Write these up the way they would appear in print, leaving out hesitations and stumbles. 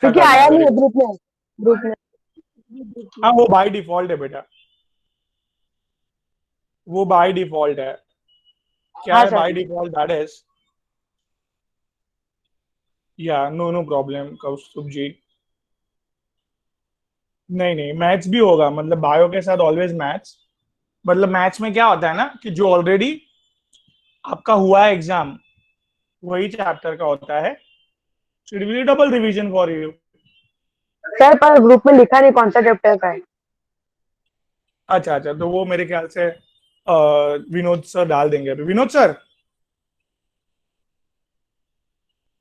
क्या क्योंकि करना आया है नहीं मेरे है को? ग्रुप में। हाँ वो बाय डिफॉल्ट है बेटा, वो बाय डिफॉल्ट है। क्या हाँ है sir. By default? That is, या नो नो प्रॉब्लम कौस्तुभ जी। नहीं नहीं, मैथ्स भी होगा, मतलब बायो के साथ ऑलवेज मैथ्स। मतलब मैथ्स में क्या होता है ना कि जो ऑलरेडी आपका हुआ है एग्जाम, वही चैप्टर का होता है। It will double revision for you. Sir पर ग्रुप में लिखा नहीं कौन सा चैप्टर का है। अच्छा अच्छा, तो वो मेरे ख्याल से विनोद सर डाल देंगे अभी। विनोद सर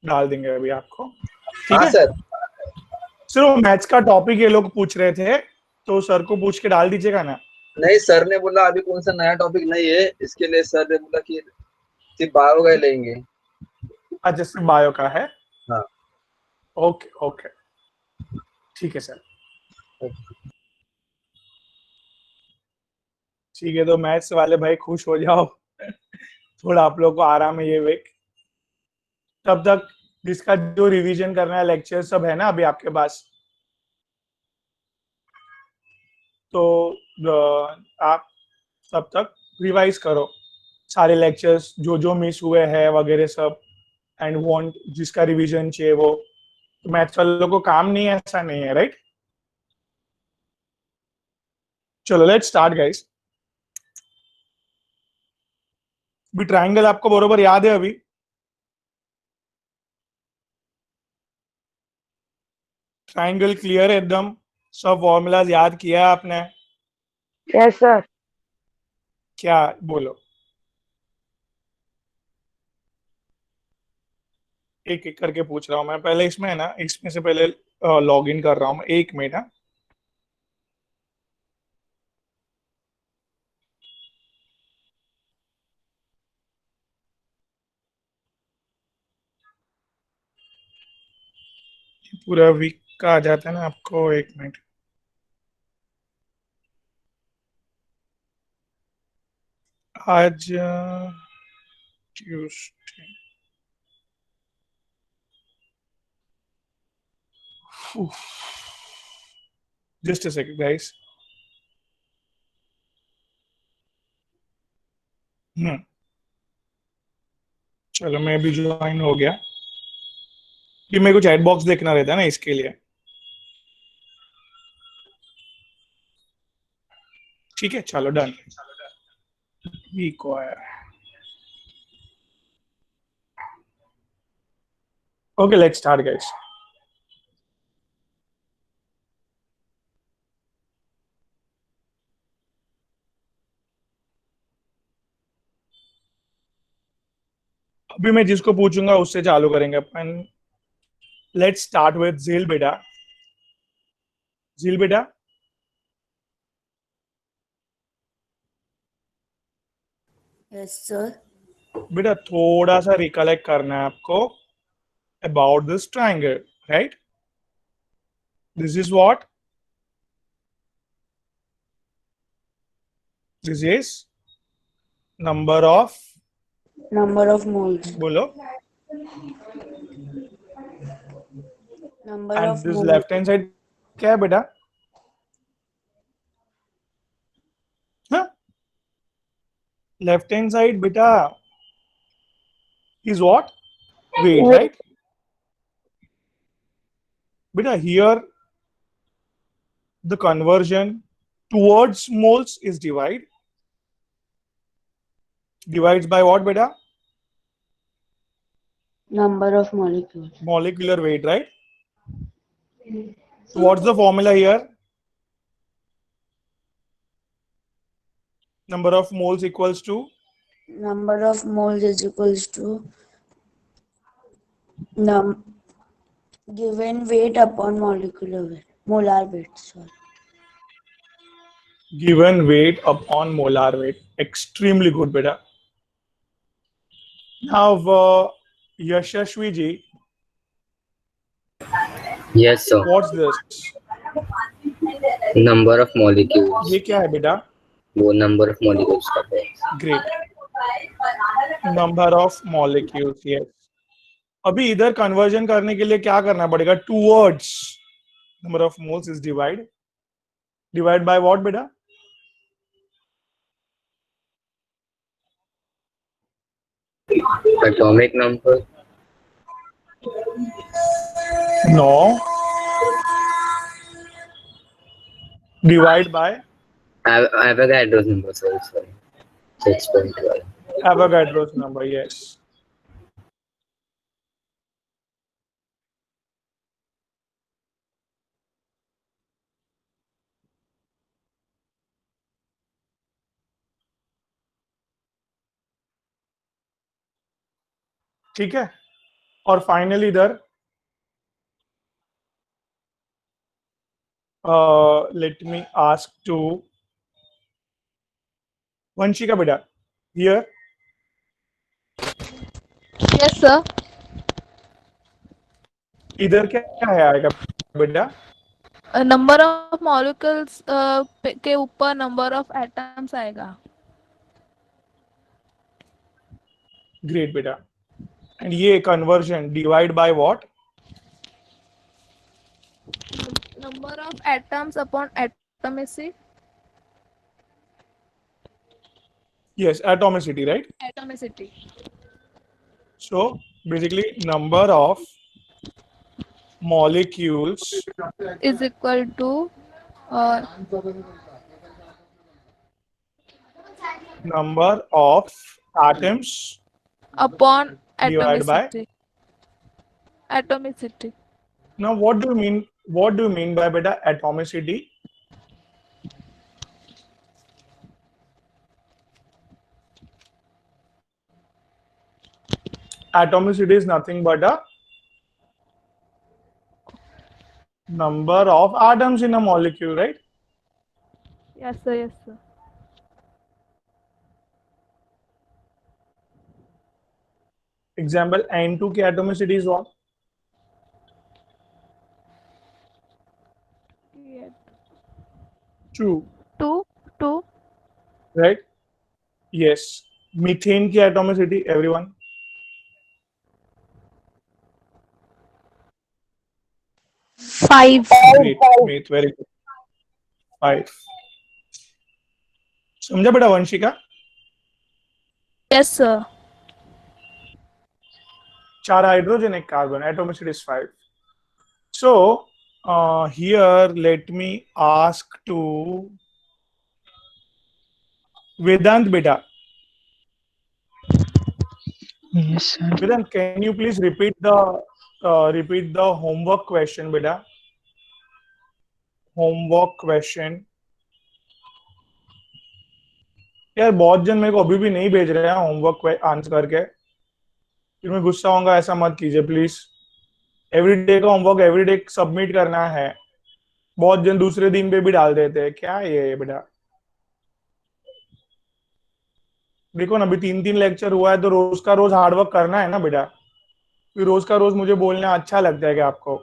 डाल देंगे अभी आपको, ठीक हाँ है। सर। सर वो मैथ्स का टॉपिक ये लोग पूछ रहे थे, तो सर को पूछ के डाल दीजिएगा ना। नहीं, सर ने बोला अभी कौन सा नया टॉपिक नहीं है, इसके लिए सर ने बोला कि सिर्फ बायो का ही लेंगे। अच्छा सिर्फ बायो का है। हाँ। ओके ओके, ठीक है सर। ठीक है, तो मैथ्स वाले भाई खुश हो जाओ। थोड़ा आप लोग को आराम है ये वीक। तब तक जिसका जो रिवीजन करना है, लेक्चर सब है ना अभी आपके पास, तो आप तब तक रिवाइज करो सारे लेक्चर्स जो जो मिस हुए हैं वगैरह सब। एंड वांट जिसका रिवीजन चाहिए वो, तो मैथ्स वालों को काम नहीं है ऐसा नहीं है, राइट। चलो लेट्स स्टार्ट गाइस। भी ट्राइंगल आपको बरोबर याद है अभी? ट्राइंगल क्लियर है एकदम? सब फॉर्मूलाज याद किया है आपने? Yes sir. क्या बोलो? एक एक करके पूछ रहा हूँ मैं, पहले इसमें है ना, इसमें से पहले लॉग इन कर रहा हूँ मैं, 1 मिनट। हाँ पूरा वीक का आ जाता है ना आपको, 1 मिनट। आज Tuesday, just a second guys. चलो मैं भी ज्वाइन हो गया, कि मेरे को चैट बॉक्स देखना रहता है ना इसके लिए। ठीक है चलो डन। वीक को आया। Okay let's start guys. अभी मैं जिसको पूछूंगा उससे चालू करेंगे अपन। लेट्स स्टार्ट विद झील बेटा। झील बेटा, यस सर। बेटा थोड़ा सा रिकलेक्ट करना है आपको about this triangle, right. This is what, this is number of, number of moles. बोलो। Number and of this moles. Left hand side क्या है बेटा? लेफ्ट हैंड साइड बेटा is what? Weight, right? Beta, here the conversion towards moles is divide. Divides by what beta? Number of molecules. Molecular weight, right? So what's the formula here? Number of moles equals to? Number of moles is equals to given weight upon molecular weight. Molar weight, sorry. Given weight upon molar weight. Extremely good beta. Now Yashashvi ji, Yes, sir. what's this? Number of molecules. ये क्या है बेटा? वो number of molecules का है. Great. Number of molecules, yes. अभी इधर conversion करने के लिए क्या करना पड़ेगा? Towards number of moles is divide by what बेटा? Atomic number. No. Divide by Avogadro's number. Sorry. 6.12. Avogadro's number. Yes. ठीक है. और फाइनली इधर let me ask to Vanshika beta. Here Yes, sir. इधर क्या है आएगा बेटा? नंबर ऑफ मॉलिक्यूल्स के ऊपर नंबर ऑफ एटम्स आएगा. ग्रेट बेटा. एंड ये conversion divide by what? Number of atoms upon atomicity. Yes, atomicity, right? Atomicity. So basically number of molecules is equal to number of atoms upon Divide by? Atomicity. Atomicity. now what do you mean by beta atomicity? Atomicity is nothing but a number of atoms in a molecule, right? Yes, sir. Yes, sir. Example N2 की atomicity is what? Yeah. 2, Two. right? Yes. Methane की atomicity, everyone? Five. Great, Meth, very good. 5. समझा बेटा Vanshika? Yes, sir. 4 hydrogen, 1 carbon. Atomicity is 5. So here let me ask to Vedant beta. Yes, sir. Vedant, can you please repeat the homework question beta? Homework question. यार बहुत जन मेरे को अभी भी नहीं भेज रहे हैं होमवर्क आंसर करके. फिर मैं गुस्सा होऊंगा, ऐसा मत कीजिए प्लीज. एवरीडे का होमवर्क एवरीडे सबमिट करना है. बहुत जन दूसरे दिन पे भी डाल देते हैं. क्या है ये बेटा? देखो ना, अभी 3 लेक्चर हुआ है तो रोज का रोज हार्डवर्क करना है ना बेटा. फिर रोज का रोज मुझे बोलना अच्छा लगता है कि आपको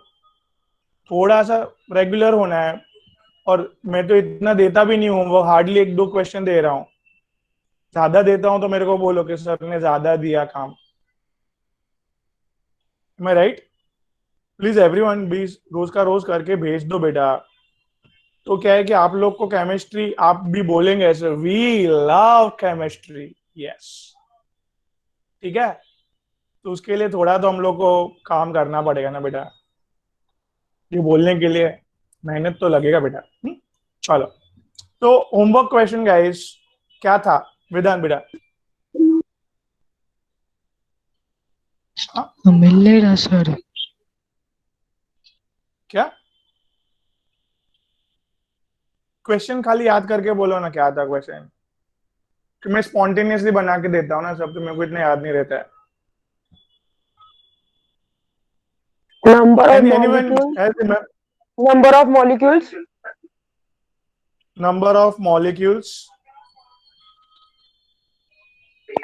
थोड़ा सा रेगुलर होना है. और मैं तो इतना देता भी नहीं हूँ होमवर्क, हार्डली 1-2 क्वेश्चन दे रहा हूँ. ज्यादा देता हूँ तो मेरे को बोलो कि सर ने ज्यादा दिया काम. मैं राइट? प्लीज एवरीवन भी रोज का रोज करके भेज दो बेटा. तो क्या है कि आप लोग को केमिस्ट्री आप भी बोलेंगे ऐसे, वी लव केमिस्ट्री. यस, ठीक है. तो उसके लिए थोड़ा तो हम लोग को काम करना पड़ेगा ना बेटा. ये बोलने के लिए मेहनत तो लगेगा बेटा. चलो, तो होमवर्क क्वेश्चन गाइस क्या था विधान बेटा? मिल नहीं रहा सर. क्या क्वेश्चन खाली याद करके बोलो ना, क्या था क्वेश्चन? कि मैं स्पॉन्टेनियसली बना के देता हूँ ना सब, तो मेरे को इतना याद नहीं रहता है. Number of Anyone molecules. else remember? Number of molecules. Number of molecules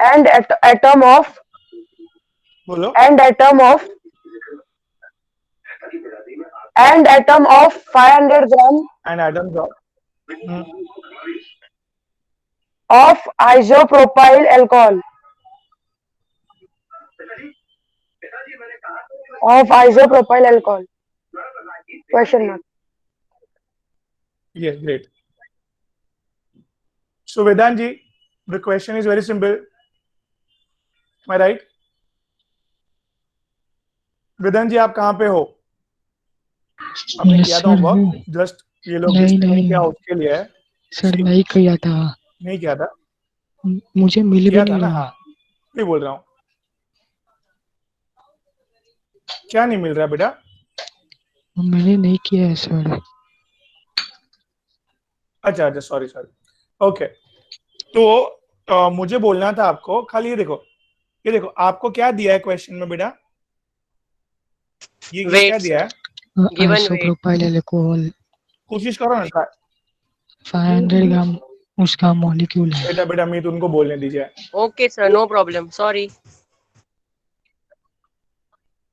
And atom of. बोलो. And atom of. And atom of 500 gram And atoms of of isopropyl alcohol. of isopropyl alcohol? Question mark. Yes, great. So Vedant ji, the question is very simple. Am I right? वेदांत जी आप कहाँ पे हो? आपने Yes, किया था sir, homework? वो just ये लोग नहीं जिसने नहीं नहीं किया उसके लिए है। सर नहीं किया था, नहीं किया था? मुझे मिल भी किया था नहीं ना? रहा। हाँ, नहीं बोल रहा हूँ। क्या नहीं मिल रहा बेटा? मैंने नहीं किया है सर। अच्छा अच्छा, सॉरी सॉरी। ओके, तो मुझे बोलना था आपको, खाली ये देखो आपको क्या दिया है क्वेश्चन में बेटा? ये क्या Weight, दिया sir. है? Given weight. आइसोप्रोपाइल अल्कोहल कोशिश करो ना 500 ग्राम उसका मॉलिक्यूल है। बेटा। बेटा मैं तुमको बोलने दीजिए। Okay, sir. No problem. Sorry.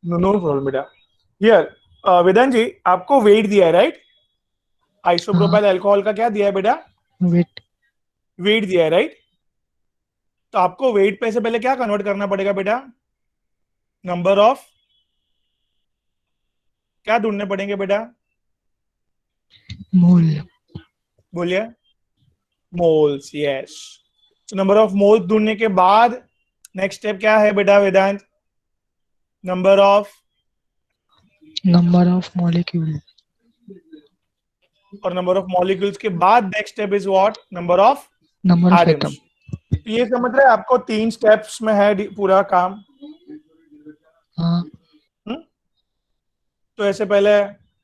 No no problem बेटा। हियर वेदांत जी आपको वेट दिया है राइट? आइसोप्रोपाइल अल्कोहल का क्या दिया है बेटा? वेट वेट दिया है राइट? तो आपको वेट पे से पहले क्या कन्वर्ट करना पड़ेगा बेटा? नंबर ऑफ क्या ढूंढने पड़ेंगे बेटा? मोल बोलिए। Moles, yes. तो नंबर ऑफ मोल्स ढूंढने के बाद नेक्स्ट स्टेप क्या है बेटा वेदांत? नंबर ऑफ मॉलिक्यूल और नंबर ऑफ मॉलिक्यूल्स के बाद next step is what? Number of number of atom. Atoms. तो ये समझ रहे हैं आपको 3 स्टेप्स में है पूरा काम। हाँ तो ऐसे पहले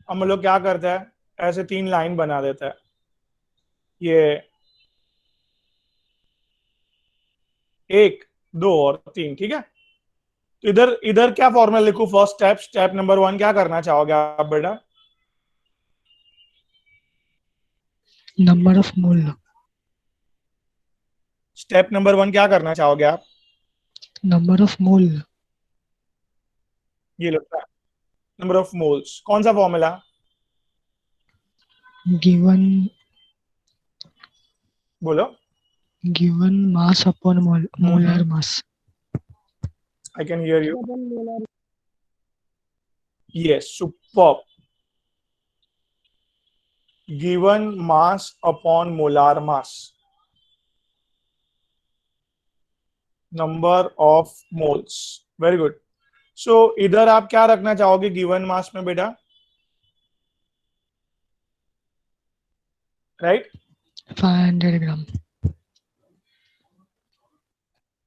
हम लोग क्या करते हैं, ऐसे 3 लाइन बना देते हैं। ये 1 2 और 3, ठीक है? तो इधर इधर क्या फॉर्मूला लिखूं? फर्स्ट स्टेप, स्टेप नंबर 1 क्या करना चाहोगे आप बेटा? Number of mole step number 1 क्या करना चाहोगे आप? नंबर ऑफ मोल ये लगता है नंबर ऑफ मोल्स। कौन सा फॉर्मूला? गिवन बोलो। Mass upon molar mass. I can hear you. Yes, super. Given mass upon molar mass, number of moles. Very good. So इधर आप क्या रखना चाहोगे गिवन मास में बेटा? राइट? 500 ग्राम।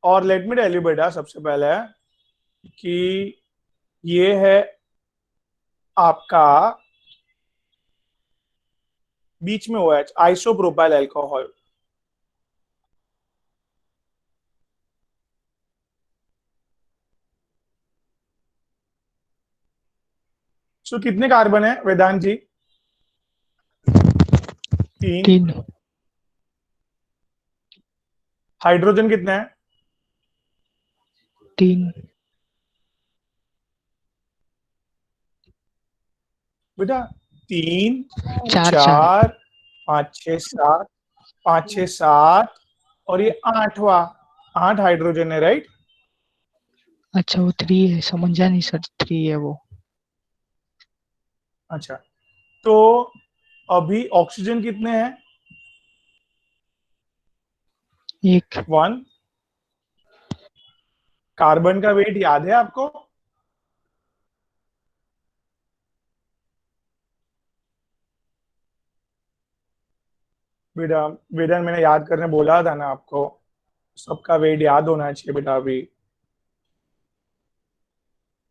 और लेट मी टेल यू बेटा, सबसे पहले कि ये है आपका बीच में हुआ है आइसोप्रोपाइल अल्कोहल। सो कितने कार्बन है वेदांत जी? 3। 3 हाइड्रोजन कितने हैं? 3 बेटा 3 4 4 5 6 7, 5 6 7 और ये 8वां, 8 हाइड्रोजन है राइट? अच्छा वो 3 है, समझा नहीं सर, 3 है वो। अच्छा, तो अभी ऑक्सीजन कितने हैं? 1 1। कार्बन का वेट याद है आपको? बेटा बेटा मैंने याद करने बोला था ना आपको, सबका वेट याद होना चाहिए बेटा। अभी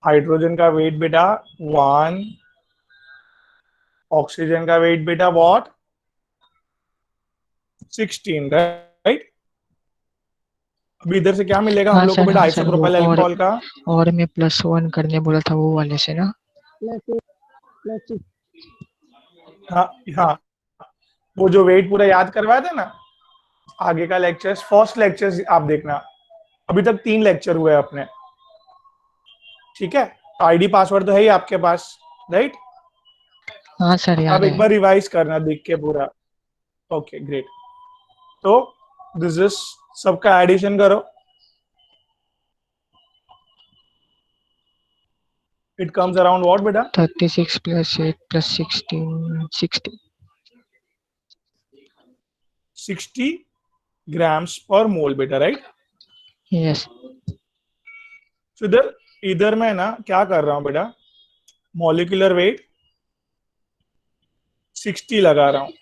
हाइड्रोजन का वेट बेटा 1, ऑक्सीजन का वेट बेटा व्हाट? 16, राइट? अभी इधर से क्या मिलेगा हम हाँ लोग को सर, बेटा हाँ सर, वो आइसोप्रोपाइल अल्कोहल का? और मैं +1 करने बोला था वो वाले से ना। हाँ हाँ, वो जो वेट पूरा याद करवाया था ना, आगे का लेक्चर्स, फर्स्ट लेक्चर्स आप देखना। अभी तक 3 लेक्चर हुए अपने, ठीक है? आईडी पासवर्ड तो है ही आपके पास, राइट? हाँ सर याद अब एक है। बार रिवाइज करना देख के पूरा। Okay great. तो दिस इज, सबका एडिशन करो। It comes around what, beta? 36 plus 8 plus 16, 60. 60 grams per mole, beta, right? Yes. So इधर इधर मैं ना क्या कर रहा हूँ बेटा, मॉलिक्यूलर वेट 60 लगा रहा हूँ.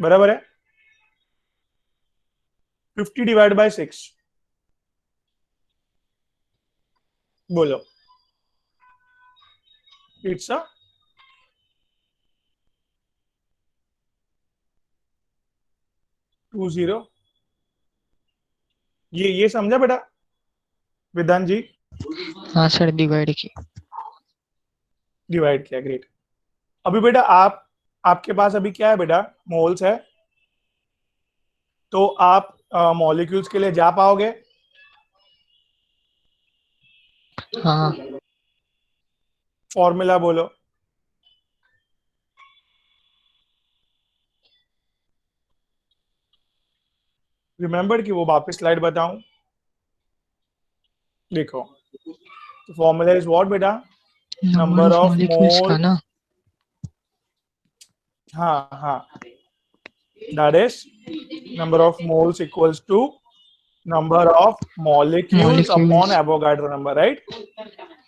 बराबर है. 50 डिवाइड बाय 6. बोलो. It's a 20. ये समझा बेटा विधान जी? हाँ सर, डिवाइड की. डिवाइड किया. ग्रेट. अभी बेटा आपके पास अभी क्या है बेटा? मोल्स है. तो आप मॉलिक्यूल्स के लिए जा पाओगे? हाँ. फॉर्मूला बोलो. रिमेंबर कि वो वापस स्लाइड बताऊं? देखो, तो फॉर्मूला इज व्हाट बेटा? नंबर ऑफ मॉलिक्यूल्स का ना. हाँ, that is number of moles equals to number of molecules upon Molecules. Avogadro number, right?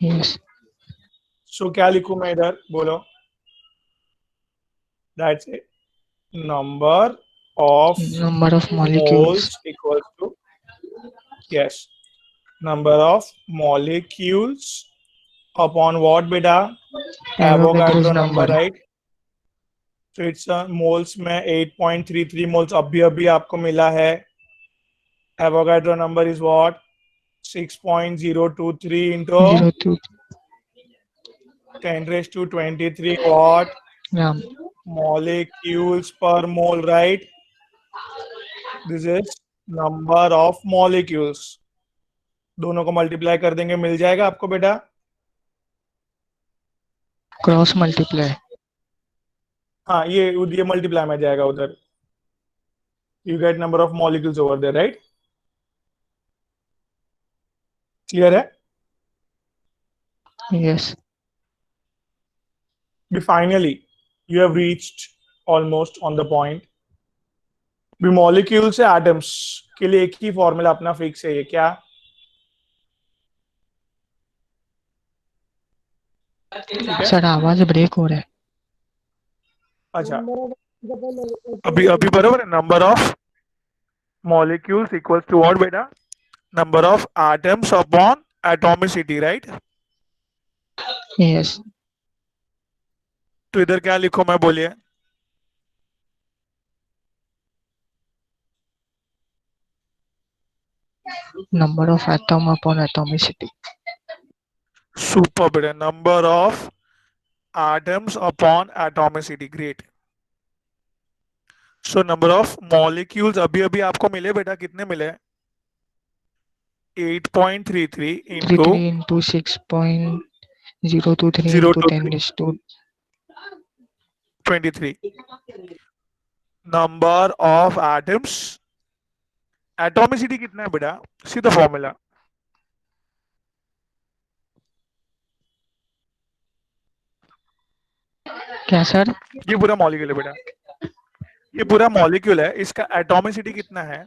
Yes. So क्या लिखूं मैं इधर? बोलो. That's it. Number of Number of molecules. moles equals to, yes, number of molecules upon what beta? Avogadro's Avogadro number, number. right? So it's moles में 8.33 moles अभी आपको मिला है. Avogadro number is what? 6.023 into 02 10 raised to 23 what? gram. Molecules per mole, right? This is number of molecules. दोनों को multiply कर देंगे, मिल जाएगा आपको बेटा. Cross multiply. हाँ, ये मल्टीप्लाई में जाएगा उधर. You get number of molecules over there, right? Clear है? Yes. Finally, you have reached almost on the point. भी मॉलिक्यूल से एटम्स के लिए एक ही फॉर्मूला अपना फिक्स है. ये क्या? ठीक है. सर आवाज ब्रेक हो रहा है. अच्छा, अभी बराबर है. Number of molecules equals to what बेटा? Number of atoms upon atomicity, right? Yes. तो इधर क्या लिखो मैं, बोलिए. Number of atom upon atomicity. Super बेटा. Number of atoms upon atomicity. Great. So number of molecules अभी आपको मिले बेटा, कितने मिले? 8.33 into 33 into 6.023 into 10 raised to 23. Number of atoms, atomicity कितना है बेटा? सीधा फॉर्मूला. क्या सर? ये पूरा मॉलिक्यूल है बेटा. ये पूरा मॉलिक्यूल है. इसका एटॉमिसिटी कितना है?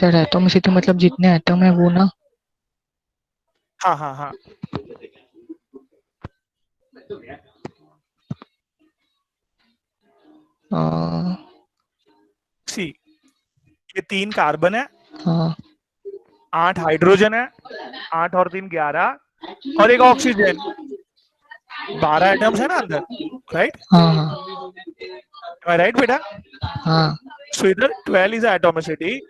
सर एटॉमिसिटी मतलब जितने एटम है वो ना. हाँ. सी, ये 3 कार्बन है. हाँ. 8 हाइड्रोजन है. 8 और 3 11 और एक ऑक्सीजन. 12 एटम्स है ना अंदर, राइट? हाँ. राइट बेटा? हाँ. सो इधर 12 is atomicity.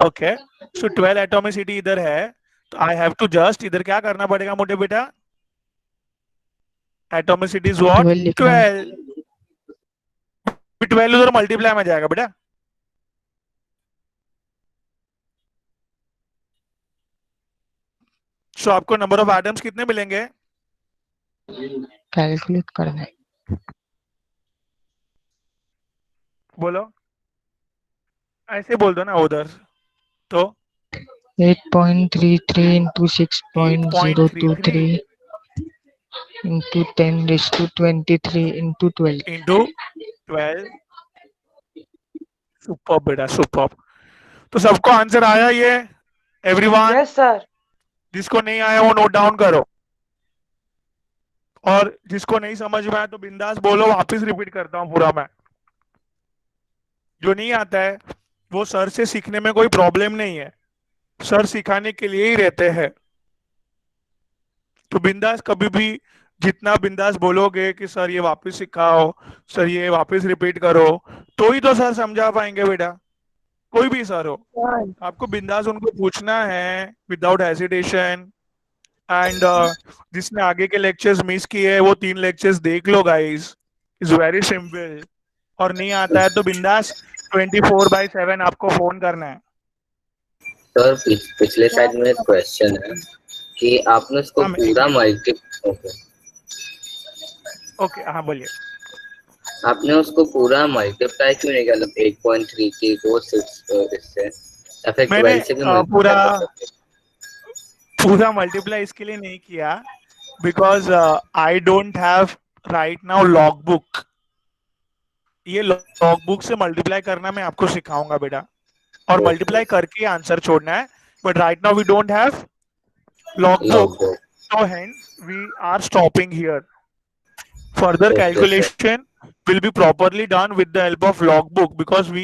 Okay, so 12 atomicity इधर है. तो आई हैव टू जस्ट इधर क्या करना पड़ेगा मोटे बेटा? Atomicity is what? 12. 12 उधर मल्टीप्लाई में जाएगा बेटा. सो आपको नंबर ऑफ एटम्स कितने मिलेंगे? कैलकुलेट करना है. बोलो. ऐसे बोल दो ना उधर तो 8.33 into 6.023 8.33 into 10 raised to 23 into 12. Into 12। Super बेटा सुपर। तो सबको आंसर आया ये एवरीवन? Yes sir. जिसको नहीं आया वो नोट डाउन करो, और जिसको नहीं समझ में आया तो बिंदास बोलो, वापस रिपीट करता हूँ पूरा मैं। जो नहीं आता है वो सर से सीखने में कोई प्रॉब्लम नहीं है, सर सिखाने के लिए ही रहते हैं। तो बिंदास कभी भी जितना बिंदास बोलोगे कि सर ये वापस सिखाओ, सर ये वापस रिपीट करो, तो ही तो सर समझा पाएंगे बेटा। कोई भी सर हो, सर आपको बिंदास उनको पूछना है विदाउट हेजिटेशन। एंड जिसने आगे के लेक्चर्स मिस किए हैं वो 3 लेक्चर्स देख लो गाइस, इज वेरी सिंपल। और नहीं आता है तो बिंदास 24/7 आपको फोन करना है। सर पिछले साइड में एक क्वेश्चन है कि आपने उसको हाँ, पूरा ओके हाँ बोलिए। आपने उसको पूरा मल्टीप्लाई क्यों नहीं किया, मतलब 8.3 की वो 6 इससे या फिर मैंने 12 से भी पूरा मल्टीप्लाई कर सकते? पूरा मल्टीप्लाई इसके लिए नहीं किया because I don't have right now log book. ये लॉग बुक से मल्टीप्लाई करना मैं आपको सिखाऊंगा बेटा, और मल्टीप्लाई करके आंसर छोड़ना है। But right now we don't have log book, Logbook. so hence we are stopping here. Further Okay, sir. calculation will be properly done with the help of logbook, because we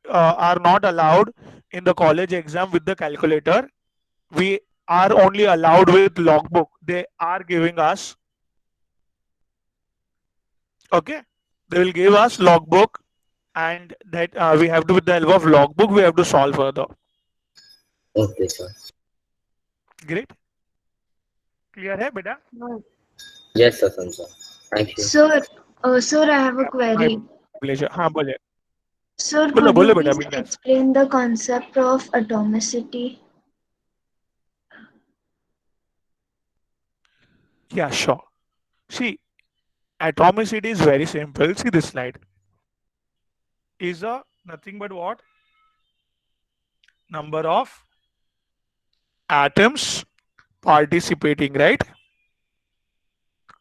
are not allowed in the college exam with the calculator. We are only allowed with logbook. They are giving us, okay, they will give us logbook, and that we have to, with the help of logbook, we have to solve further. Okay, sir. Great. Clear है बेटा? Yes, sir, sir. Thank you. Sir, I have a query. My pleasure. हाँ बोले। Sir, बोलो could बोलो you बेटा please बिंदास। explain the concept of atomicity? Yeah, sure. See, atomicity is very simple. See this slide. Is a nothing but what? Number of atoms participating, right?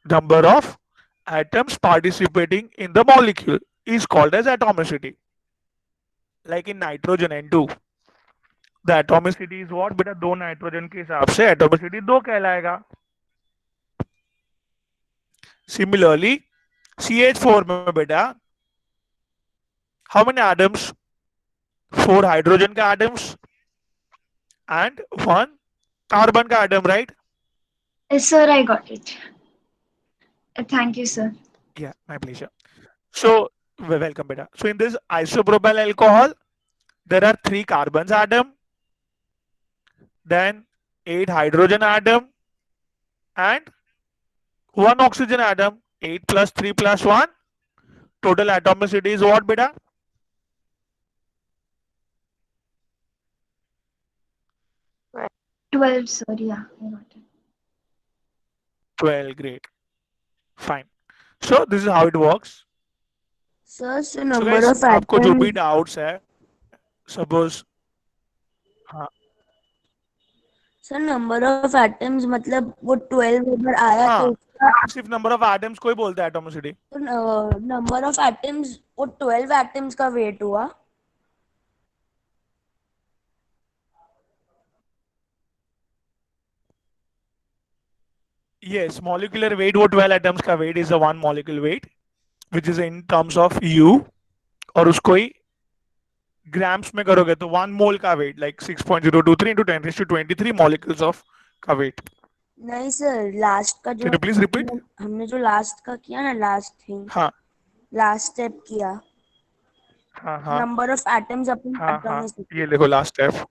Number of atoms participating in the molecule is called as atomicity. Like in nitrogen N2, the atomicity is what? बेटा 2 nitrogen के हिसाब से atomicity 2 कहलाएगा। Similarly, CH4 में बेटा how many atoms? 4 hydrogen का atoms and 1 carbon का atom, right? Yes, sir, I got it. Thank you, sir. Yeah, my pleasure. So, welcome beta. So in this isopropyl alcohol, there are 3 carbons atom, then 8 hydrogen atom and 1 oxygen atom. 8 plus 3 plus 1. Total atomicity is what beta? 12, sir, yeah, I got it. 12. Great. Fine. So this is how it works. Sir, so So number guys, of आपको जो भी atoms, doubts है, suppose हाँ sir number of atoms मतलब वो 12 अगर आया तो हाँ उसका सिर्फ नंबर ऑफ एटम्स को ही बोलता है एटोमिसिटी। नंबर ऑफ एटम्स वो 12 एटम्स का वेट हुआ। Yes, molecular weight वो 12 atoms का weight is the one molecule weight which is in terms of U, और उसको ही ग्राम्स में करोगे तो 1 मोल का weight like 6.023 into 10⁻23 molecules of का weight. नहीं सर, लास्ट का जो Can you please repeat? हमने जो लास्ट का किया ना, लास्ट थिंग, हाँ लास्ट स्टेप किया, हाँ हाँ नंबर ऑफ एटम्स अपन हाँ हाँ एटॉमिसिटी, ये देखो लास्ट स्टेप।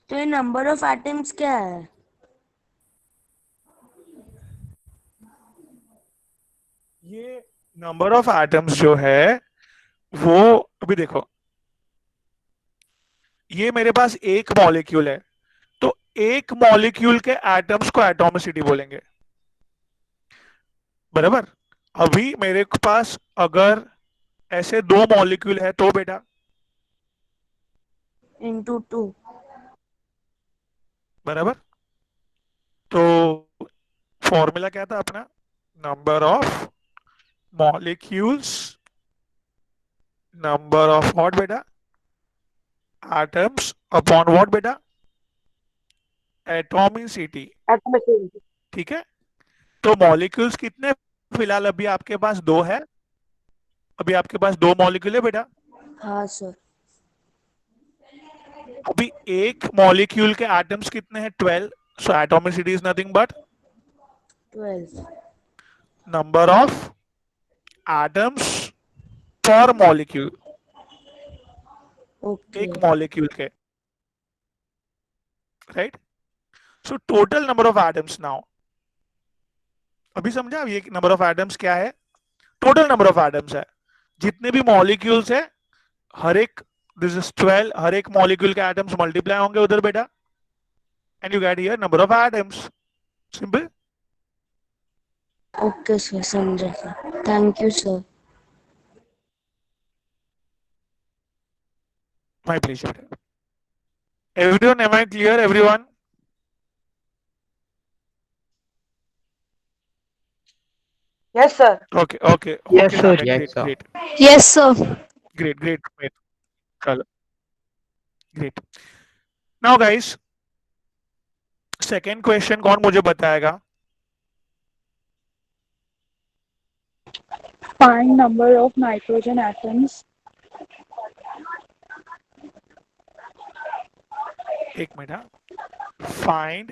तो ये नंबर ऑफ एटम्स क्या है? ये नंबर ऑफ एटम्स जो है वो अभी देखो, ये मेरे पास एक मॉलिक्यूल है तो एक मॉलिक्यूल के एटम्स को एटॉमिसिटी बोलेंगे, बराबर। अभी मेरे पास अगर ऐसे 2 मॉलिक्यूल है तो बेटा into 2. बराबर। तो फॉर्मूला क्या था अपना, number of molecules, number of what बेटा, एटम्स अपॉन व्हाट बेटा, एटॉमिसिटी। एटॉमिक। ठीक है, तो मॉलिक्यूल्स कितने फिलहाल अभी आपके पास 2 है, अभी आपके पास 2 मॉलिक्यूल है बेटा। हाँ सर। अभी एक मॉलिक्यूल के एटम्स कितने हैं, 12, so atomicity is nothing but 12. Number of atoms per molecule, Okay. एक मॉलिक्यूल के, right. So total number of atoms now, अभी समझा ये नंबर ऑफ एटम्स क्या है, टोटल नंबर ऑफ एटम्स है, जितने भी मॉलिक्यूल्स है हर एक, दिस इज 12, हर एक मॉलिक्यूल के एटम्स मल्टीप्लाई होंगे उधर बेटा, and you get here number of atoms, simple. Okay sir, समझा sir. Thank you sir. My pleasure. Everyone, am I clear, everyone? Yes sir. Okay, okay, Yes, okay, sir. Samit, Yes, great, sir. great, Yes, sir. great, great, Samit. चलो, great. Now guys, second question कौन मुझे बताएगा? Find number of nitrogen atoms. एक minute हाँ. Find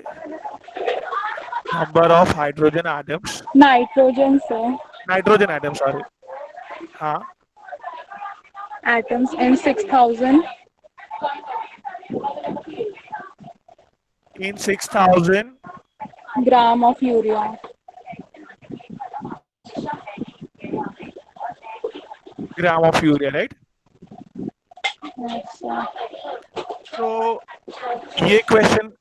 number of hydrogen atoms, Nitrogen, sir. nitrogen atoms, sorry. हाँ, Atoms in 6,000 in 6,000 gram of urea. gram of urea, right? Yes, sir. So ये question,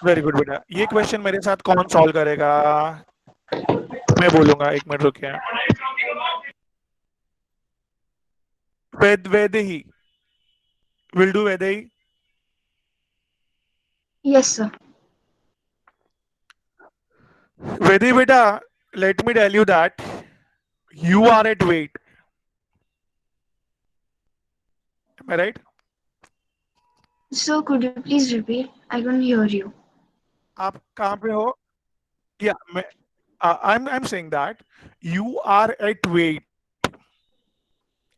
very good बेटा, ये question मेरे साथ कौन solve करेगा, मैं बोलूंगा, एक मिनट रुकिए. Vedahi will do Vedahi. Yes, sir. Vedahi beta, let me tell you that you are at weight. Am I right? So could you please repeat? I couldn't hear you. आप कहाँ पे हो? Yeah, I'm saying that you are at weight.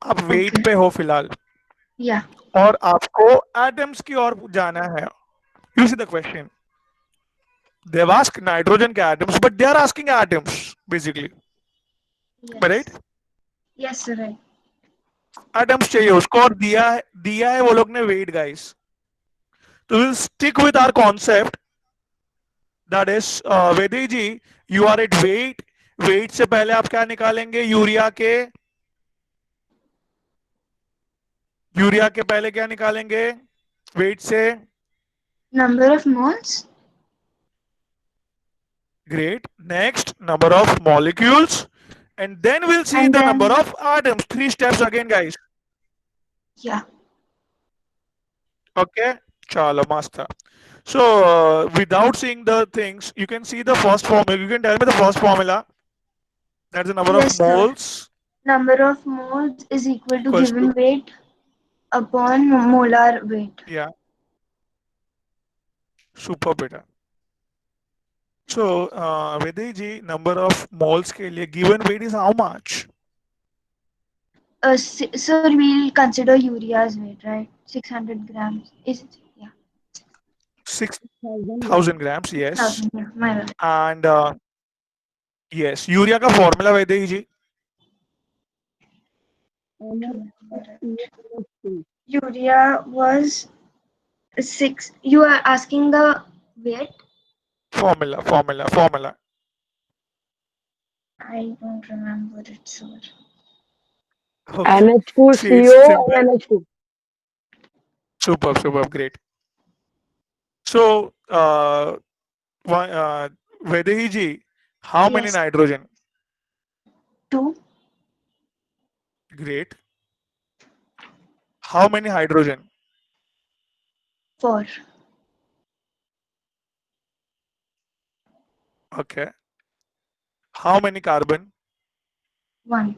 आप weight Okay. पे हो फिलहाल, Yeah. और आपको atoms की ओर जाना है. You see the question. They've asked nitrogen के atoms, but they are asking atoms basically. Am I right? Yes, sir. Right. Atoms चाहिए उसको, और दिया है वो लोग ने weight guys. So we'll stick with our concept. That is, वेदी जी, you are at weight. Weight से पहले आप क्या निकालेंगे, यूरिया के, यूरिया के पहले क्या निकालेंगे वेट से? Number of moles? Great. Next, number of molecules, and then we'll see And the then- number of atoms. 3 steps again guys. Yeah. Okay, chalo masta. So without seeing the things, you can see the first formula. You can tell me the first formula. That's the number Yes, of sir. moles Number of moles is equal to equals given to, weight upon molar weight. yeah, super beta. So Veday ji, number of moles के लिए given weight is how much? Sir, we'll consider urea's weight, right? 600 grams. Is it? Yeah. 6,000 grams, yes. 6,000. Yeah, my bad. And yes, urea का formula वैदे ji. Urea was 6. You are asking the weight? Formula. I don't remember it, sir. Okay. NH2 See, it's CO simple. and NH2. Superb, great. So, Vaidehi ji, how many Yes. nitrogen? 2. Great. How many hydrogen? 4. Okay. How many carbon 1.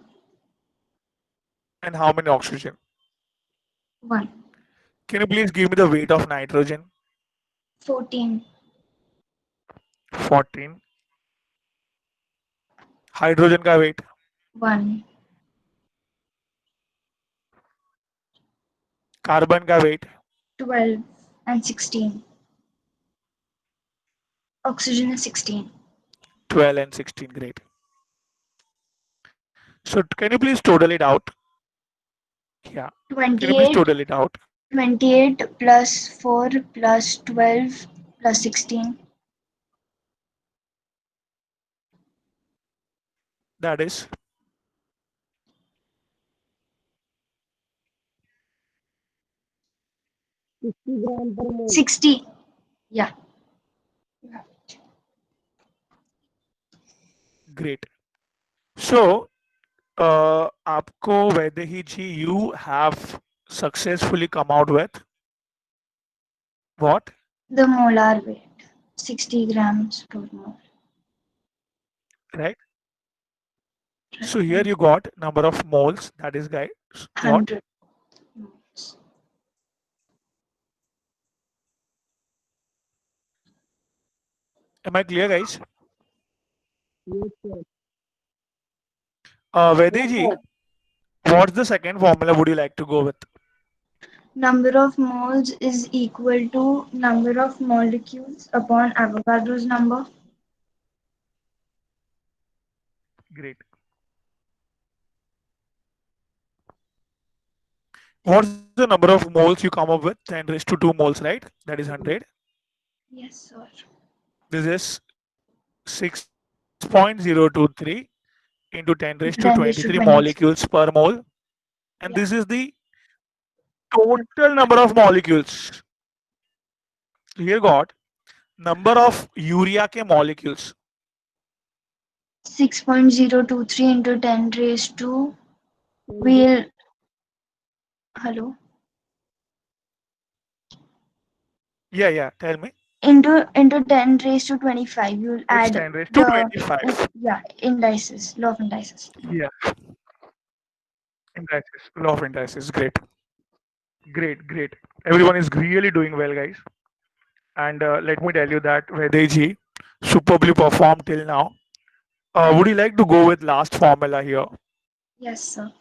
and how many oxygen? 1. Can you please give me the weight of nitrogen? 14. 14. Hydrogen का weight? 1. Carbon का weight? 12 and 16. Oxygen is 16. 12 and 16. Great. So can you please total it out? Yeah. Can you please 28, total it out? 28 plus 4 plus 12 plus 16. That is 60. Yeah. great. So, आपको वैदेही जी, you have successfully come out with what? The molar weight. 60 grams per mole. Right? So here you got number of moles, that is guys, what? 100 moles. Am I clear, guys? Vaidehi ji, what's the second formula would you like to go with? Number of moles is equal to number of molecules upon Avogadro's number. Great. What's the number of moles you come up with? 10 raised to 2 moles, right? That is 100. Yes, sir. This is 6.023 into 10 raised to 10 raised to 23 23. molecules per mole. And Yeah. this is the total number of molecules. So here got number of urea ke molecules. 6.023 into 10 raised to, we'll, hello, Yeah, tell me. into 10 raised to 25, you'll It's add 10 raised to 25. indices, law of indices. Yeah, indices, law of indices. Great. Everyone is really doing well, guys. And let me tell you that Vedeji superbly performed till now. Would you like to go with last formula here? Yes, sir.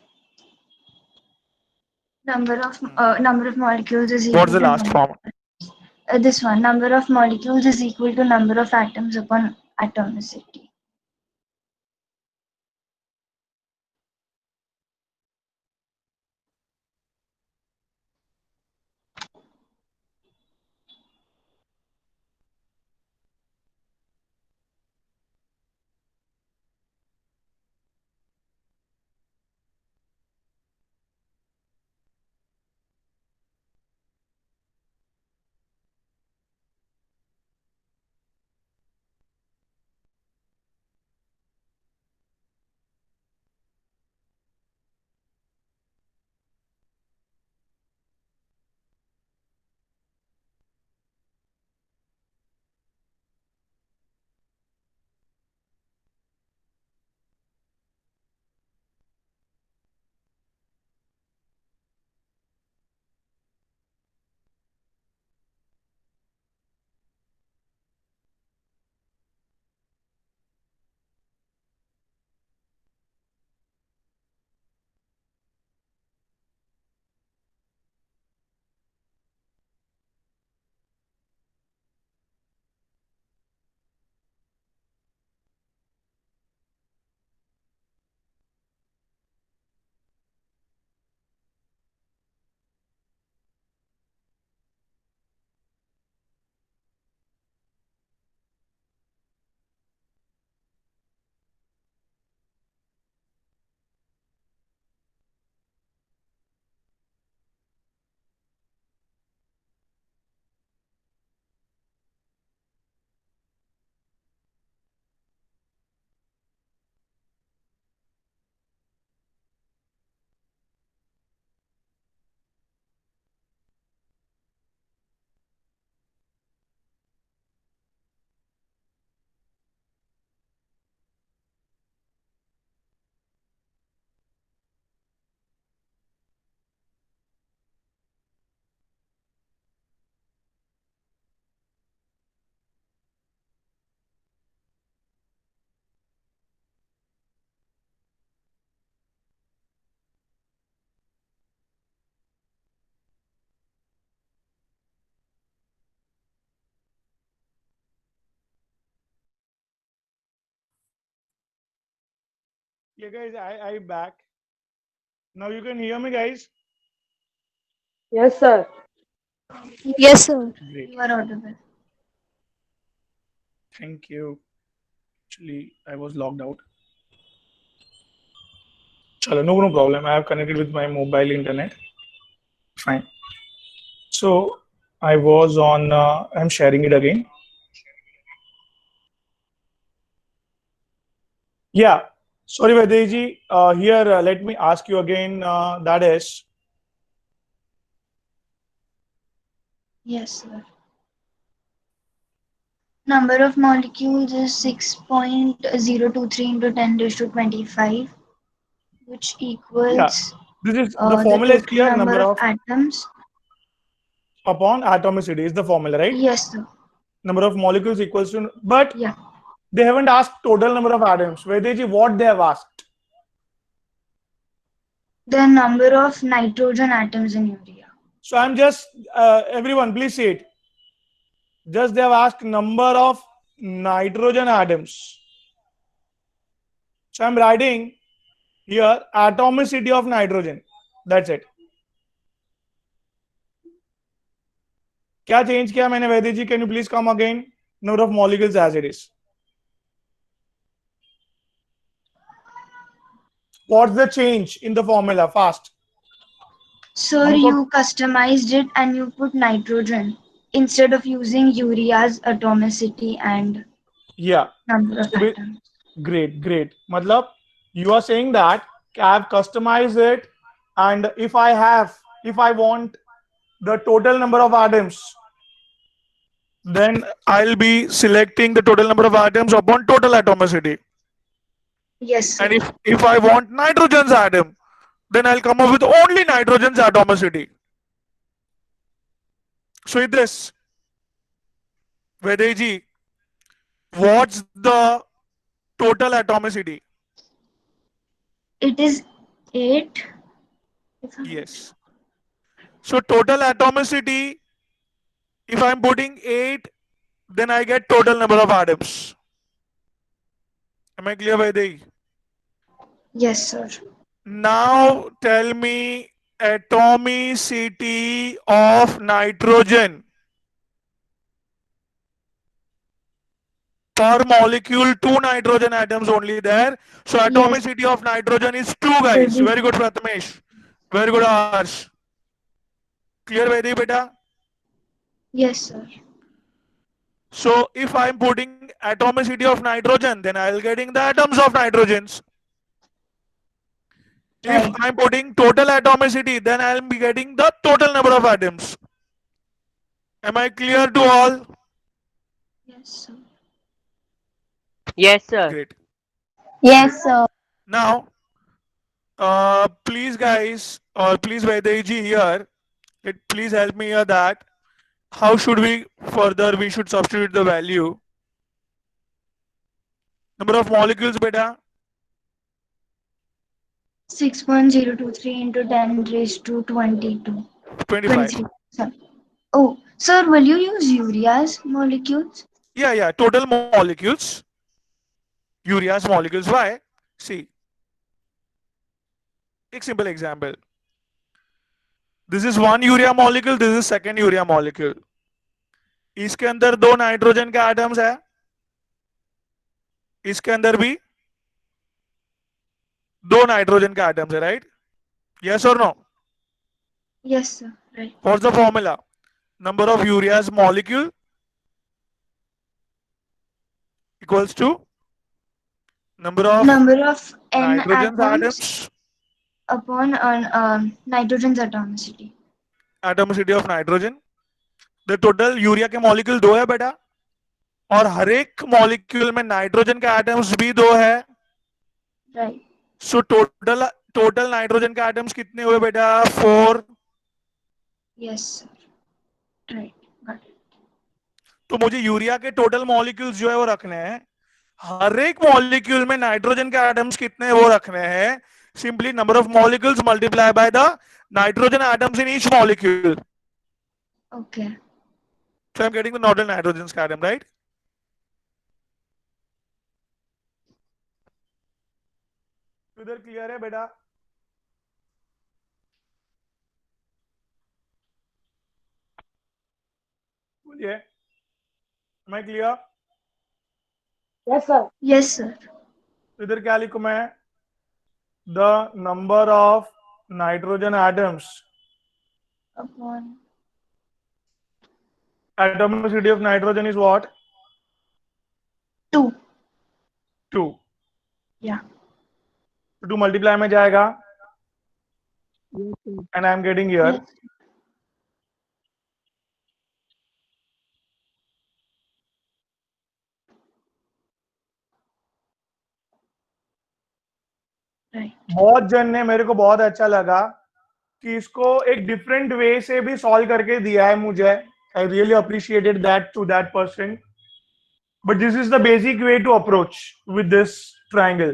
Number of molecules is equal What's the to last formula? this one. Number of molecules is equal to number of atoms upon atomicity. Yeah, guys, I back. Now you can hear me, guys. Yes, sir. Yes, sir. Great. You are audible. Thank you. Actually, I was logged out. Chalo, no problem. I have connected with my mobile internet. Fine. So I was on. I'm sharing it again. Yeah. Sorry, Vaidehi. Here, let me ask you again. That is, Yes, sir. Number of molecules is 6.023 into 10 raised to 25, which yeah. equals This is the the formula is total clear. number Number of of atoms. upon atomicity is the formula, right? Yes, sir. Number of molecules equals to. But Yeah. they haven't asked total number of atoms. Vaidehi, what they have asked? The number of nitrogen atoms in urea. So I'm just everyone, please see it. Just they have asked number of nitrogen atoms. So I'm writing here atomicity of nitrogen. That's it. क्या change किया मैंने Vaidya ji? Can you please come again? Number of molecules as it is. What's the change in the formula? Fast. Sir, हमको you customized it and you put nitrogen instead of using urea's atomicity and yeah. number of So atoms. great. मतलब you are saying that I have customized it, and if I want the total number of atoms, then I'll be selecting the total number of atoms upon total atomicity. Yes, sir. And if I want nitrogen's atom, then I'll come up with only nitrogen's atomicity. So with this, Vedeji, what's the total atomicity? It is 8. Yes. So total atomicity, if I'm putting 8, then I get total number of atoms. Am I clear, Vedeji? Yes, sir. Now tell me atomicity of nitrogen. Per molecule, 2 nitrogen atoms only there. So atomicity of nitrogen is 2, guys. Will be- Very good, Prathamesh. Very good, Harsh. Clear, Vedi, beta? Yes, sir. So if I'm putting atomicity of nitrogen, then I'll getting the atoms of nitrogens. Right. If I'm putting total atomicity, then I'll be getting the total number of atoms. Am I clear to all? Yes, sir. Yes, sir. Great. Yes, sir. Now, please guys, or please Vaidehi here, please help me here that how should we further, we should substitute the value. Number of molecules, beta? 6.023 into 10 raised to 22. 25. 23. Sorry. Oh, sir, will you use urea's molecules? Yeah, total molecules. Urea's molecules. Why? See, एक simple example. This is one urea molecule, this is second urea molecule. इसके अंदर 2 nitrogen के atoms है, इसके अंदर भी 2 nitrogen के atoms है, right? Yes or no? Yes, sir. Right. What's the formula? Number of urea's molecule equals to number of N nitrogen's atoms atoms, upon nitrogen's atomicity. atomicity of nitrogen. The total urea के molecule 2 है बेटा, और हर एक molecule में nitrogen के atoms भी 2 है. Right. So total nitrogen के एटम्स कितने हुए बेटा? 4. Yes, sir. Right. Got it. तो मुझे यूरिया के टोटल मॉलिक्यूल्स जो है वो रखने हैं. हर एक मॉलिक्यूल में नाइट्रोजन के एटम्स कितने हैं वो रखने हैं. Simply number of molecules multiply by the nitrogen atoms in each molecule. Okay. So I'm getting the total nitrogen atom, right? इधर क्लियर है बेटा? बोलिए, am I clear? Yes, sir. Yes, sir. इधर क्या लिखूं मैं? The number of nitrogen atoms, Upon atomicity of nitrogen is what? 2. 2. Yeah. 2 multiply में जाएगा, and I am getting here. Yes. Right. बहुत जन ने, मेरे को बहुत अच्छा लगा कि इसको एक डिफरेंट वे से भी सॉल्व करके दिया है मुझे. I really appreciated that to that person. But this is the basic way to approach with this triangle.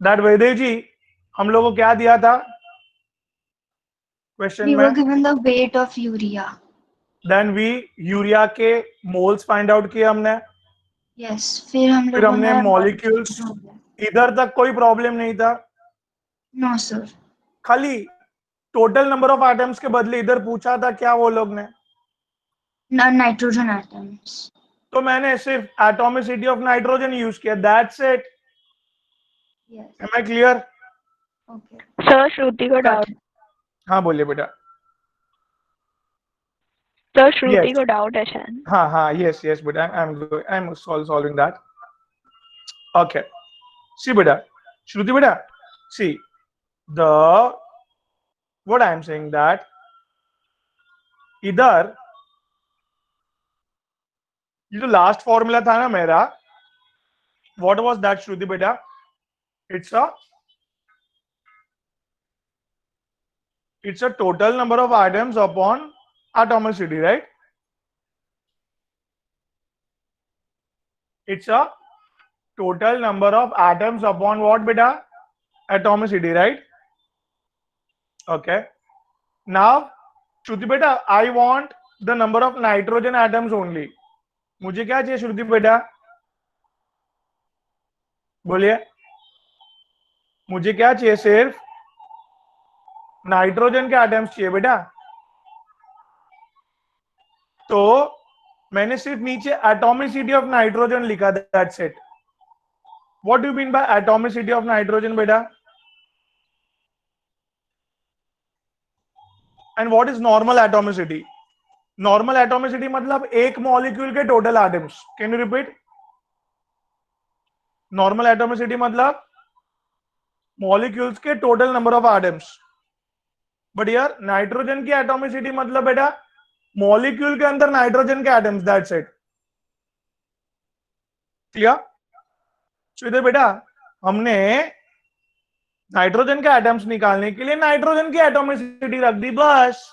That Vaidev ji, हम लोगों को क्या दिया था क्वेश्चन We में? were given the weight of urea. Then we urea के मोल्स फाइंड आउट किए हमने. Yes. फिर हम फिर लोगों हमने ने मॉलिक्यूल्स, इधर तक कोई प्रॉब्लम नहीं था. No, sir. खाली टोटल नंबर ऑफ एटम्स के बदले इधर पूछा था क्या वो लोग ने, Nitrogen atoms. तो मैंने सिर्फ एटॉमिसिटी ऑफ नाइट्रोजन यूज किया. That's it. Yes. Am I clear? Okay. Sir Shruti को डाउट हाँ बोलिए बेटा. Sir Shruti Yes. को डाउट है शायद. हाँ हाँ, yes yes बेटा, I am solving that. Okay. See बेटा, श्रुति बेटा, see the what I am saying that इधर ये जो लास्ट फॉर्मूला था ना मेरा, what was that श्रुति बेटा? It's a total number of atoms upon atomicity, right? It's a total number of atoms upon what beta? Atomicity, right? Okay. Now, Shruti beta, I want the number of nitrogen atoms only. मुझे क्या चाहिए श्रुति बेटा? बोलिए, मुझे क्या चाहिए? सिर्फ nitrogen के एटम्स चाहिए बेटा. तो मैंने सिर्फ नीचे एटॉमिसिटी ऑफ नाइट्रोजन लिखा. That's it. What do you mean by atomicity of nitrogen बेटा? And what is normal atomicity? Normal atomicity मतलब एक मॉलिक्यूल के total atoms. Can you repeat? Normal atomicity मतलब मॉलिक्यूल्स के total number of atoms. But यार nitrogen की atomicity मतलब बेटा मॉलिक्यूल के अंदर नाइट्रोजन के एटम्स. That's it. क्लियर? तो इधर बेटा हमने नाइट्रोजन के एटम्स निकालने के लिए नाइट्रोजन की एटॉमिसिटी रख दी बस.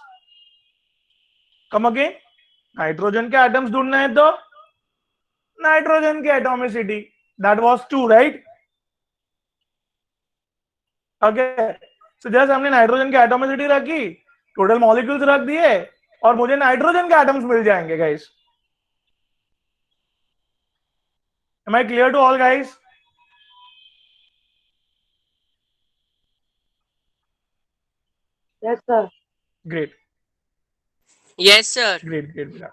कम अगेन, नाइट्रोजन के एटम्स ढूंढना है तो नाइट्रोजन की atomicity. That was 2, right? Okay. So जैसे हमने नाइट्रोजन की एटॉमिसिटी रखी, टोटल मॉलिक्यूल्स रख दिए और मुझे नाइट्रोजन के एटम्स मिल जाएंगे guys. Am I clear to all guys? Yes, sir. Great. Yes, sir. Great, beta.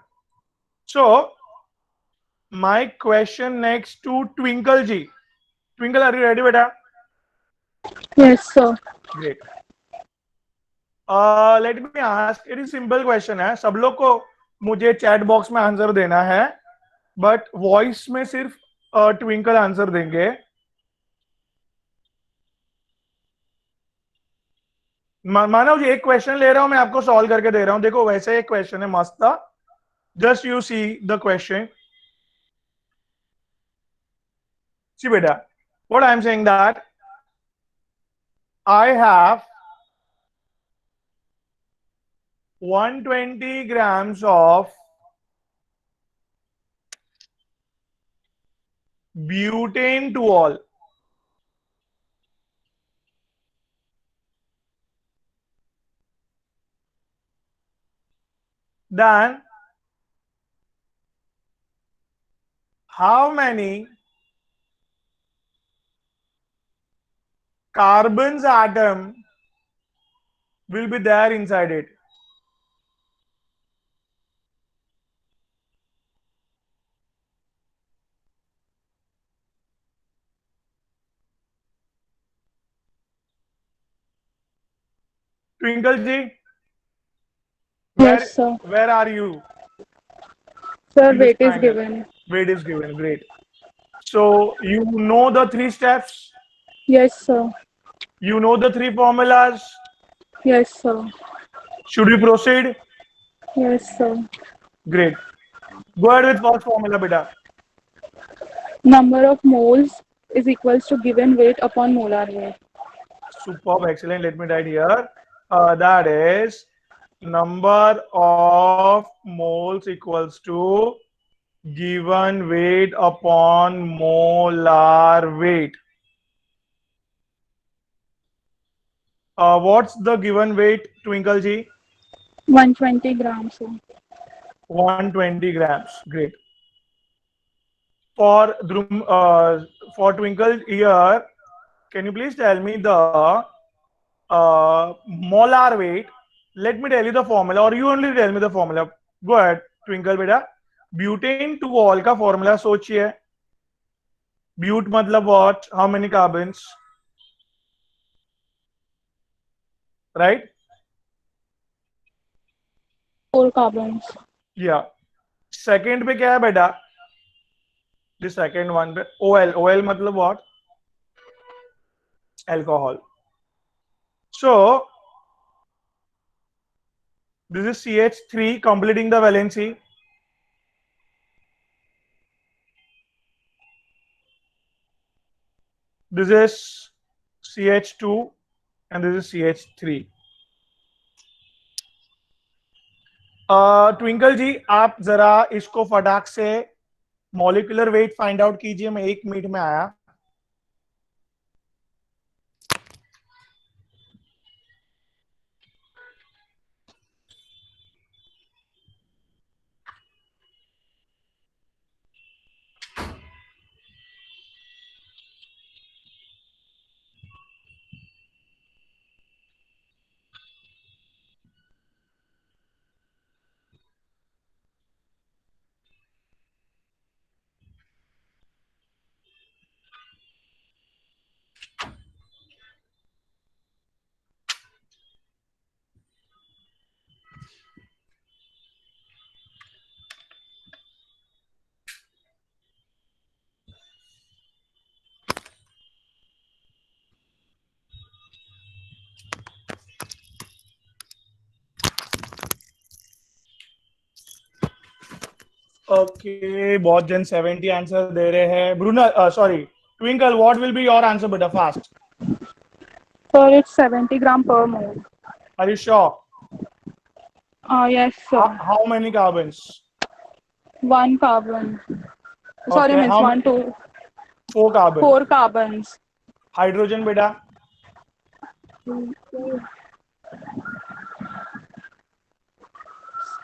So, my question next to Twinkle ji. Twinkle, are you ready, beta? Yes, sir. Great. Let me ask. It is simple question है. सब लोग को मुझे chat box में answer देना है, but voice में सिर्फ ट्विंकल आंसर देंगे. मानव जी, एक क्वेश्चन ले रहा हूं मैं, आपको सॉल्व करके दे रहा हूं. देखो वैसे एक क्वेश्चन है मस्त था. Just you see the question. See बेटा, what I am saying that I have 120 grams of butane tool. Then how many carbon's atom will be there inside it. Twinkle ji, Yes, sir. where are you? Sir, In this weight is triangle. given. Weight is given. Great. So you know the 3 steps. Yes, sir. You know the 3 formulas. Yes, sir. Should we proceed? Yes, sir. Great. Go ahead with first formula, beta. Number of moles is equals to given weight upon molar weight. Superb, excellent. Let me write here. That is number of moles equals to given weight upon molar weight. What's the given weight, Twinkle ji? 120 grams, sir. 120 grams. Great. For for Twinkle here, can you please tell me the molar weight? Let me tell you the formula, or you only tell me the formula. Go ahead, Twinkle बेटा. Butane 2-ol का formula सोचिए. But मतलब what? How many carbons? Right? 4 carbons. Yeah. Second पे क्या है बेटा? The second one पे OL. OL मतलब what? Alcohol. So this is CH3 completing the valency. This is CH2 and this is CH3. Twinkle ji, आप जरा इसको फटाक से मॉलिक्यूलर वेट फाइंड आउट कीजिए. मैं 1 मिनट में आया. ओके, बहुत जन 70 आंसर दे रहे हैं. ब्रूनर, sorry, Twinkle, what will be your answer बेटा? Fast. Sir, it's 70 gram per mole. Are you sure? Yes, sir. How many carbons? 1 carbon. Sorry, Okay, means how 1, 2, 4 carbon. 4 carbons. Hydrogen बेटा?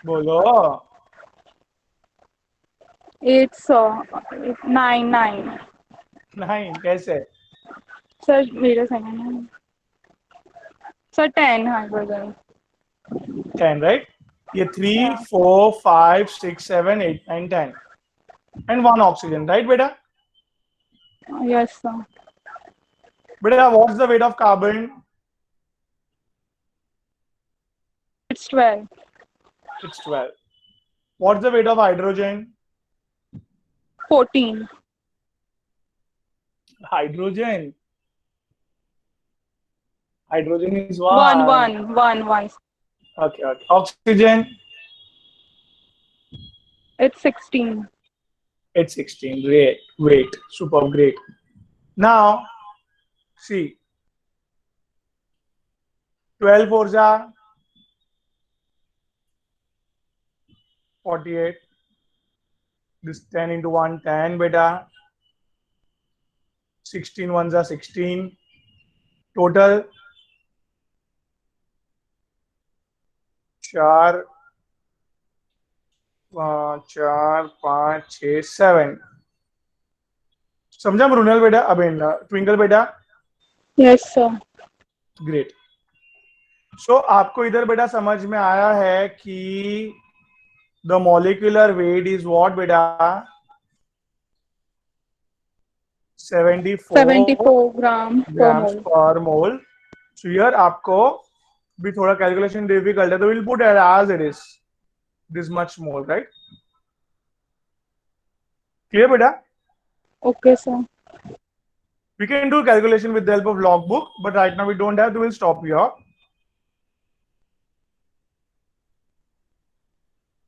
बोलो. 8, sir. 9, 9. 9 कैसे? Sir, wait a second. Sir, 10 hydrogen. 10, right? ये 3, Yeah. 4, 5, 6, 7, 8, 9, 10. And 1 oxygen, right beta? Yes, sir. Beta, what's the weight of carbon? It's 12. It's 12. What's the weight of hydrogen? 14. Hydrogen. Hydrogen is 1, 1. 1, 1, 1. Okay, okay. Oxygen, It's 16. it's 16. Great. Great. Super great. Now, see. 12 forza 48. This 10 into 1, 10 beta. 16 ones are 16. Total 4, 5, 6, 7. समझा मृणाल बेटा? अबे twinkle बेटा? Yes, sir. Great. सो आपको इधर बेटा समझ में आया है कि the molecular weight is what बेटा? 74 74 gram per grams mole. per mole. So here आपको भी थोड़ा कैलकुलेशन डिफिकल्ट है, तो we'll put it as it is, this much mole, right? Clear बेटा? Okay, sir. We can do calculation with the help of logbook, but right now we don't have, so we'll stop here.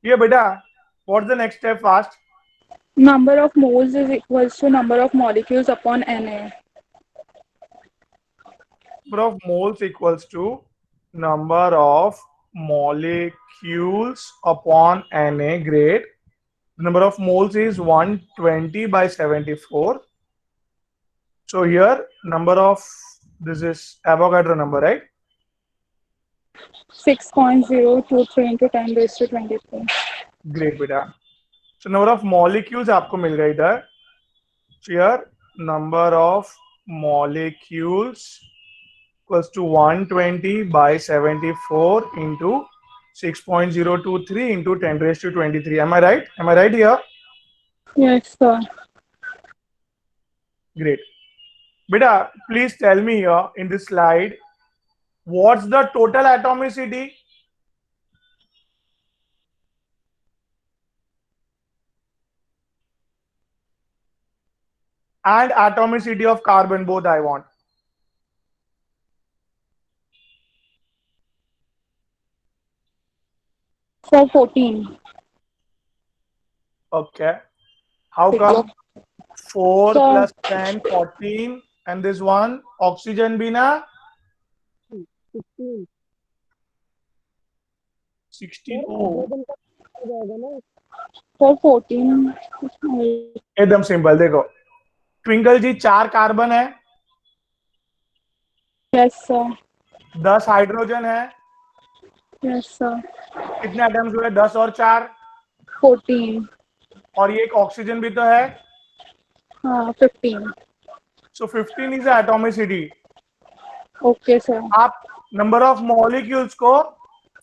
Yeah, beta. What's the next step fast? Number of moles is equals to number of molecules upon Na. Number of moles equals to number of molecules upon Na. Great. Number of moles is 120 by 74. So here number of, this is Avogadro number, right? 6.023 into 10 raised to 23. Great beta. So number of molecules आपको मिल गया इधर. So here number of molecules equals to 120 by 74 into 6.023 into 10 raised to 23. Am I right? Am I right here? Yes, sir. Great. Beta, please tell me here in this slide, what's the total atomicity? And atomicity of carbon, both I want. So 14. Okay. How come 4 So- plus 10, 14, and this one, oxygen bina? 16. Oh. So 14. एकदम simple देखो, twinkle जी 4 carbon है, Yes, sir. 10 hydrogen है, Yes, sir. कितने atoms हुए? 10 और 4, 14. और ये एक ऑक्सीजन भी तो है, 15. सो 15 इज एटॉमिसिटी. Okay, sir. आप नंबर ऑफ मॉलिक्यूल्स को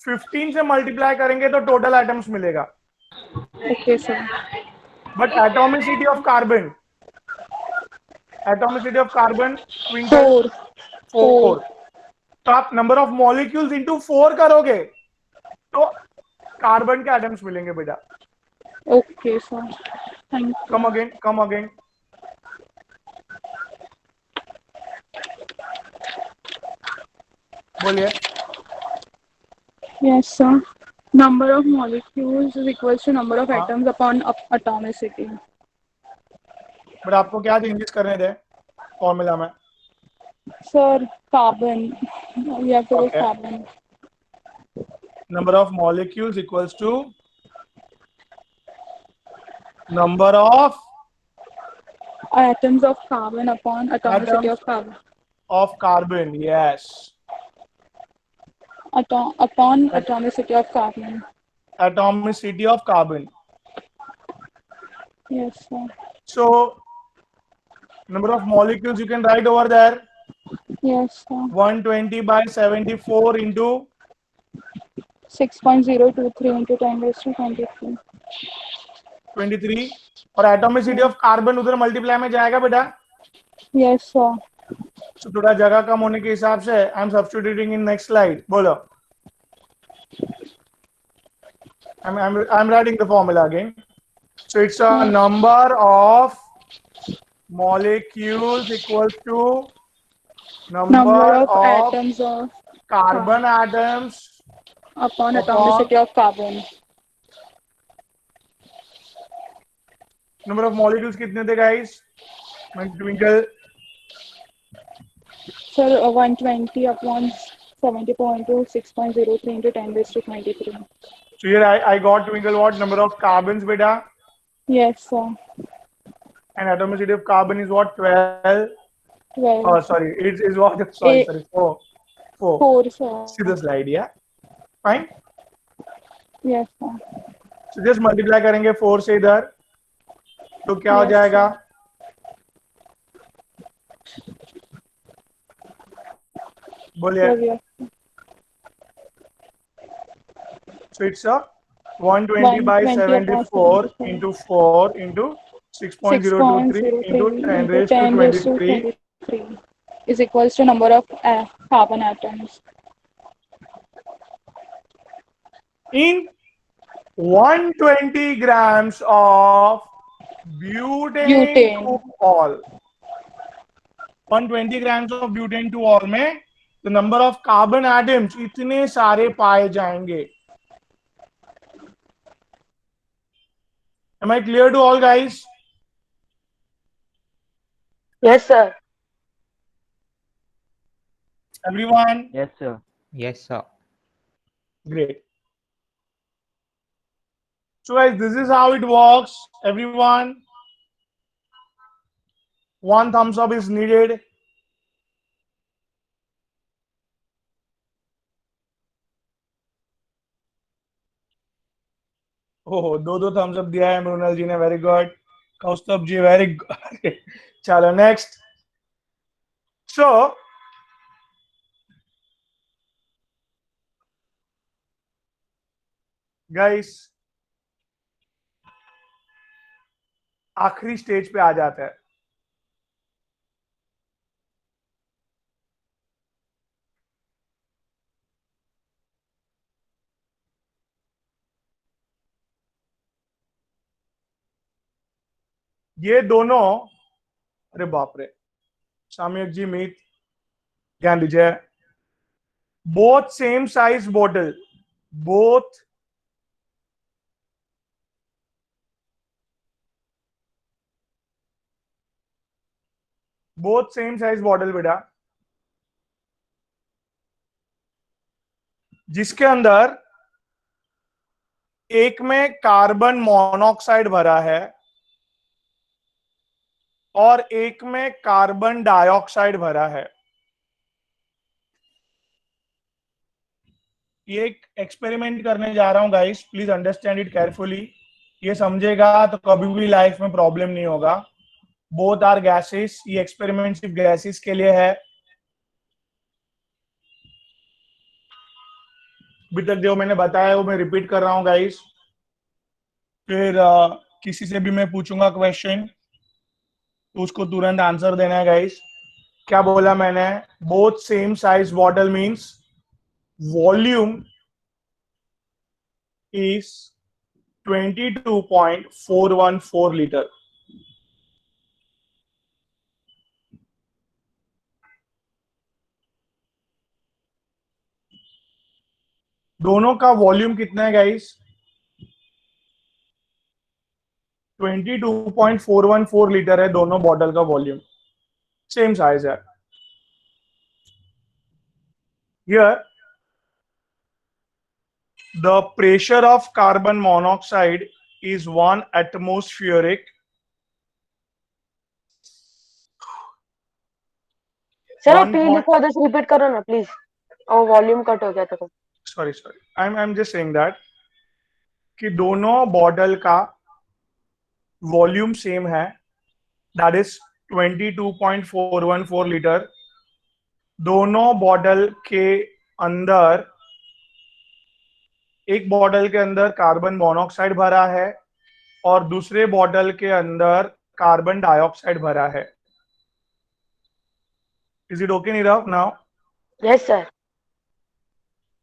15 से मल्टीप्लाई करेंगे तो टोटल एटम्स मिलेगा. Okay, sir. But atomicity of carbon, twinkle 4. 4. तो आप नंबर ऑफ मॉलिक्यूल्स इंटू 4 करोगे तो कार्बन के एटम्स मिलेंगे बेटा. Okay, sir. Thank you. Come again. बोलिए. Yes, sir. Number of molecules is equals to number of हाँ. atoms upon atomicity. बट आपको क्या चेंजेस करने थे फॉर्मूला में? Sir, carbon. We have to go Okay. carbon. Number of molecules equals to number of Atoms of carbon upon atomicity Atoms. of carbon. carbon. Yes. Upon atomicity of carbon. Atomicity of carbon. Yes, sir. So number of molecules you can write over there, Yes, sir. 120 by 74 into 6.023 into 10 raised to 23. 23, और atomicity of carbon उधर multiply में जाएगा बेटा. Yes, sir. So थोड़ा जगह कम होने के हिसाब से I am substituting in next slide. बोलो. I'm writing the formula again. So it's a number of molecules equals to number Number of of atoms of carbon atoms upon Upon- atomicity of carbon. number of molecules कितने थे guys? Twinkle. Sir, 120 upon 74 into 6.03 into 10 raised to 23. So here I got twinkle what number of carbons beta, Yes, sir. and atomicity of carbon is what? 12. 12. Oh sorry, it is what? Sorry, 4. 4, sir. See the slide, yeah. Fine. Yes, sir. So just multiply करेंगे 4 से इधर, तो क्या हो Yes, जाएगा? बोलिए. So it's a 120 by 74 into 4 into 6.023 into 10 raised to 23 is equals to number of carbon atoms. in 120 grams of butane to all. 120 grams of butane to all में the number of carbon atoms इतने सारे पाए जाएंगे. Am I clear to all guys? Yes, sir. Everyone? Yes, sir. Yes, sir. Great. So guys, this is how it works. Everyone, one thumbs up is needed. Oh, दो thumbs up दिया है मृणाल जी ने, very good. Kaustubh जी, very good. चलो next. So guys, आखिरी stage पे आ जाता है. ये दोनों, अरे बाप रे, साम्यक जी, मीत, ध्यान दीजिए. Both same size bottle, both same size bottle बेटा, जिसके अंदर एक में कार्बन मोनोऑक्साइड भरा है और एक में कार्बन डाइऑक्साइड भरा है. ये एक एक्सपेरिमेंट करने जा रहा हूं guys, please understand it carefully. ये समझेगा तो कभी भी लाइफ में प्रॉब्लम नहीं होगा. Both are gases. ये एक्सपेरिमेंट सिर्फ गैसेस के लिए है. अभी तक जो मैंने बताया वो मैं रिपीट कर रहा हूं गाइस. फिर किसी से भी मैं पूछूंगा क्वेश्चन तो उसको तुरंत आंसर देना है गाइस. क्या बोला मैंने? Both same size bottle means volume is 22.414 litre. दोनों का वॉल्यूम कितना है गाइस? 22.414 लीटर है दोनों बॉटल का वॉल्यूम. सेम साइज है. Here the pressure of carbon monoxide is 1 atmospheric. Sir आप पीडी फॉर दिस रिपीट करो ना प्लीज. और वॉल्यूम कट हो गया था. Sorry I am just saying that कि दोनों बॉटल का वॉल्यूम सेम है, दैट इज 22.414 लीटर. दोनों बॉटल के अंदर, एक बॉटल के अंदर कार्बन मोनोऑक्साइड भरा है और दूसरे बॉटल के अंदर कार्बन डाइऑक्साइड भरा है. Is it okay Nirav now? Yes sir.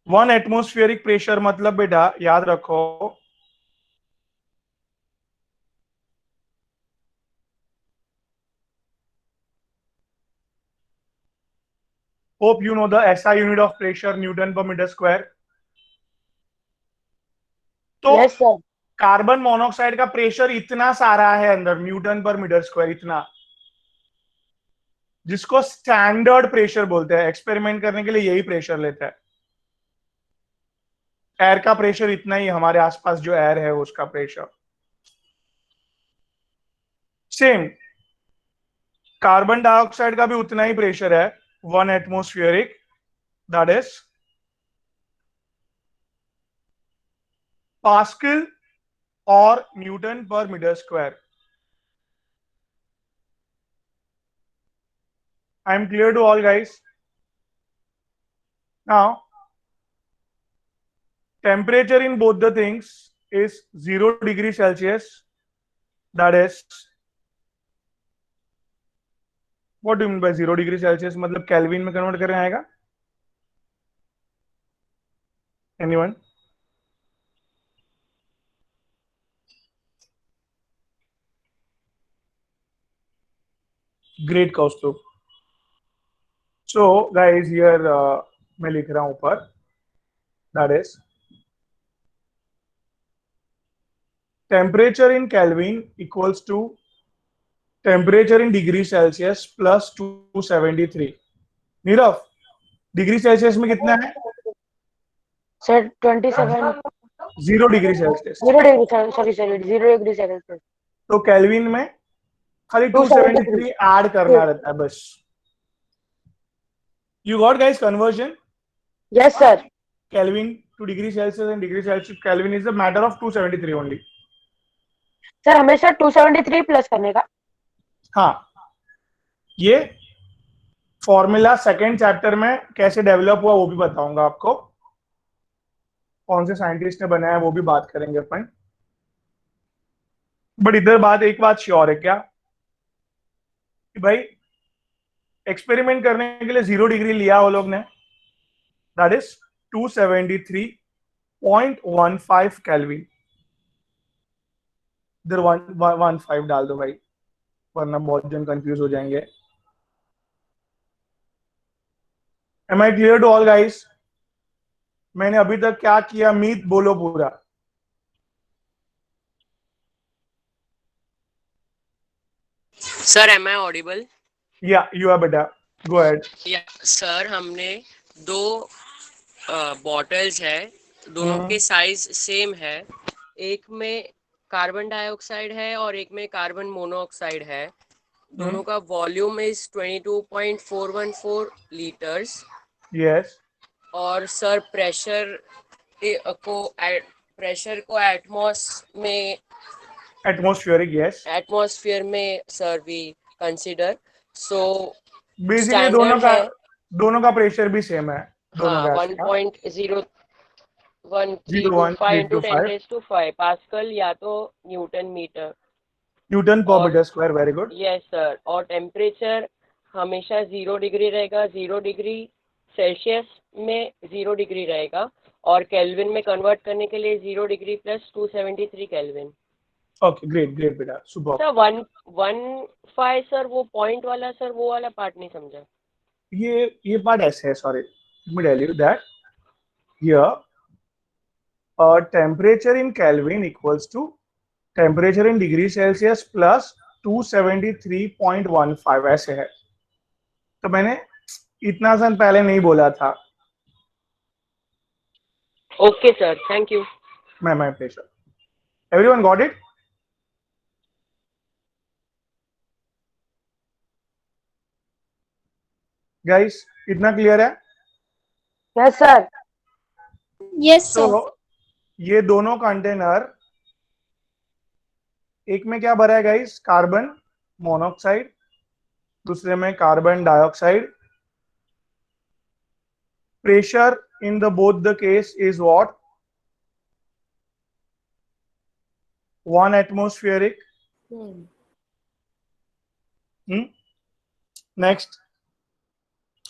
1 atmospheric pressure मतलब बेटा याद रखो, hope you know the SI unit of pressure, Newton पर मीटर स्क्वायर. तो यस सर. कार्बन मोनोऑक्साइड का प्रेशर इतना सारा है अंदर, न्यूटन पर मीटर स्क्वायर इतना, जिसको स्टैंडर्ड प्रेशर बोलते हैं. एक्सपेरिमेंट करने के लिए यही प्रेशर लेता है. एयर का प्रेशर इतना ही, हमारे आसपास जो एयर है उसका प्रेशर सेम. कार्बन डाइऑक्साइड का भी उतना ही प्रेशर है, 1 एटमॉस्फेरिक, दैट इज पास्कल और न्यूटन पर metre square. I am clear to all guys? Now, temperature in both the things is 0 degree Celsius. That is, what do you mean by 0 degree Celsius? मतलब Kelvin में convert करने आएगा? Anyone? Great, Kaustubh. So, guys, here मैं लिख रहा हूँ ऊपर. That is, temperature in Kelvin equals to temperature in degree Celsius plus 273. Nirav, degree Celsius में कितना है? Sir 27 0 degree Celsius. 0 degree, sorry 0 degree Celsius. तो केल्विन में खाली 273 ऐड करना रहता है बस. You got guys conversion? Yes sir. Kelvin to degree Celsius and degree Celsius Kelvin is a matter of 273 only. Sir हमेशा 273 प्लस करने का. हाँ, ये फॉर्मूला सेकंड चैप्टर में कैसे डेवलप हुआ वो भी बताऊंगा आपको. कौन से साइंटिस्ट ने बनाया वो भी बात करेंगे अपन. बट इधर एक बात श्योर है क्या कि भाई एक्सपेरिमेंट करने के लिए 0 डिग्री लिया वो लोग ने. That is 273.15 kelvin. इधर 115 डाल दो भाई, वरना बहुत जन कंफ्यूज हो जाएंगे. Am I clear to all guys? मैंने अभी तक क्या किया, मीत बोलो पूरा. Sir am I audible? Yeah you are बेटा, गो अहेड. या सर, हमने दो बॉटल्स है, दोनों के साइज सेम है. एक में कार्बन डाइऑक्साइड है और एक में कार्बन मोनोऑक्साइड है. दोनों का वॉल्यूम इज 22.414 लीटर्स. यस. और सर प्रेशर को एटमॉस्फेरिक, यस. एटमॉस्फेयर में sir we consider. So basically दोनों का प्रेशर भी सेम है. हाँ, 1.0135 into 10⁵ पास्कल या तो न्यूटन मीटर. न्यूटन पर metre square. Very good. Yes sir. और टेम्परेचर हमेशा 0 डिग्री रहेगा. 0 डिग्री सेल्सियस में 0 डिग्री रहेगा. और केल्विन में कन्वर्ट करने के लिए 0 degree plus 273 kelvin. Okay, great great बेटा, सुपर. सर 115 सर वो पॉइंट वाला, सर वो वाला पार्ट नहीं समझा. ये पार्ट ऐसे है. Sorry, let me tell you that here temperature in Kelvin equals to temperature in degree Celsius plus 273.15 ऐसे है. तो मैंने इतना सन पहले नहीं बोला था. Okay sir, thank you. My pleasure. Everyone got it? Guys, इतना क्लियर है? Yes sir. Yes sir. तो ये दोनों कंटेनर, एक में क्या भरा है गाइस? कार्बन मोनोऑक्साइड, दूसरे में carbon dioxide. Pressure in the both the case is what? 1 atmospheric. Next,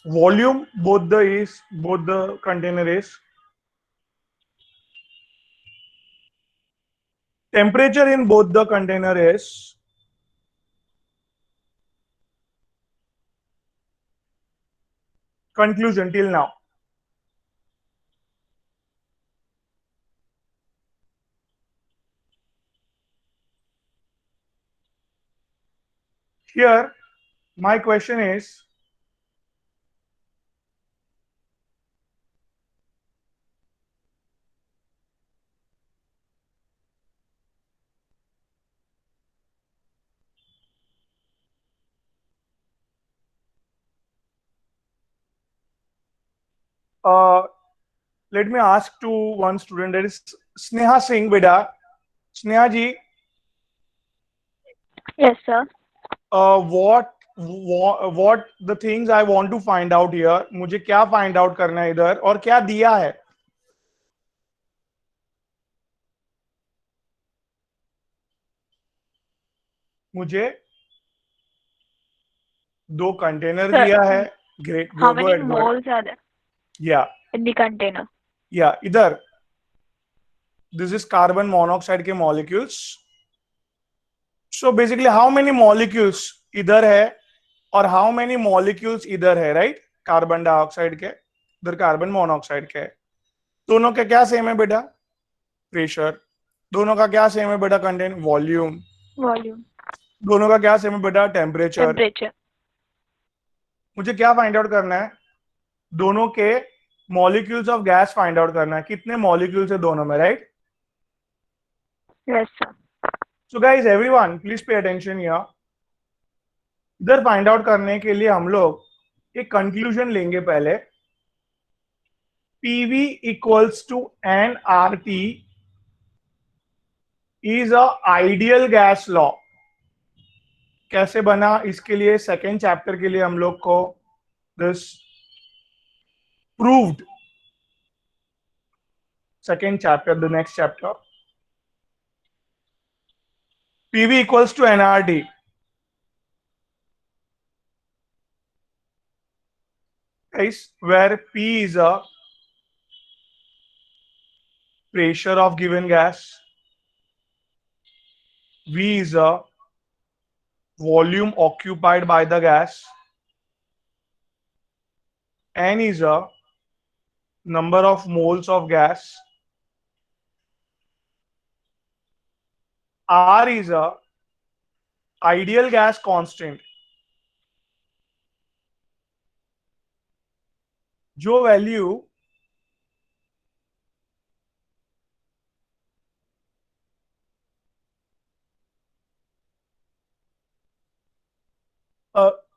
volume both the container is. Temperature in both the container is. Conclusion till now. Here, my question is, let me ask to one student, that is Sneha Singh. Beta, Sneha ji. Yes, sir. What what the things I want to find out here, मुझे क्या find out करना है इधर और क्या दिया है. मुझे 2 कंटेनर Sir, दिया है. Great. how Go many ahead. moles are there Yeah. in the container? Yeah. इधर. This is carbon monoxide के molecules. So basically, how many molecules इधर है और how many molecules इधर है, right? कार्बन डाइऑक्साइड के, इधर कार्बन मोनोऑक्साइड के. दोनों का क्या सेम है बेटा? प्रेशर. दोनों का क्या सेम है बेटा? कंटेंट. वॉल्यूम. Volume, दोनों का क्या सेम है बेटा? टेम्परेचर. temperature. मुझे क्या फाइंड आउट करना है? दोनों के molecules of gas find out करना है. कितने मॉलिक्यूल्स है दोनों में, right? Yes, sir. So guys, everyone please pay attention here. इधर फाइंड आउट करने के लिए हम लोग एक कंक्लूजन लेंगे पहले. PV equals to nRT is a ideal gas law. कैसे बना? इसके लिए सेकेंड चैप्टर के लिए हम लोग को this proved. Second chapter, the next chapter. PV equals to nRT. Guys, where P is a pressure of given gas, V is a volume occupied by the gas, N is a number of moles of gas, R is a ideal gas constant. जो value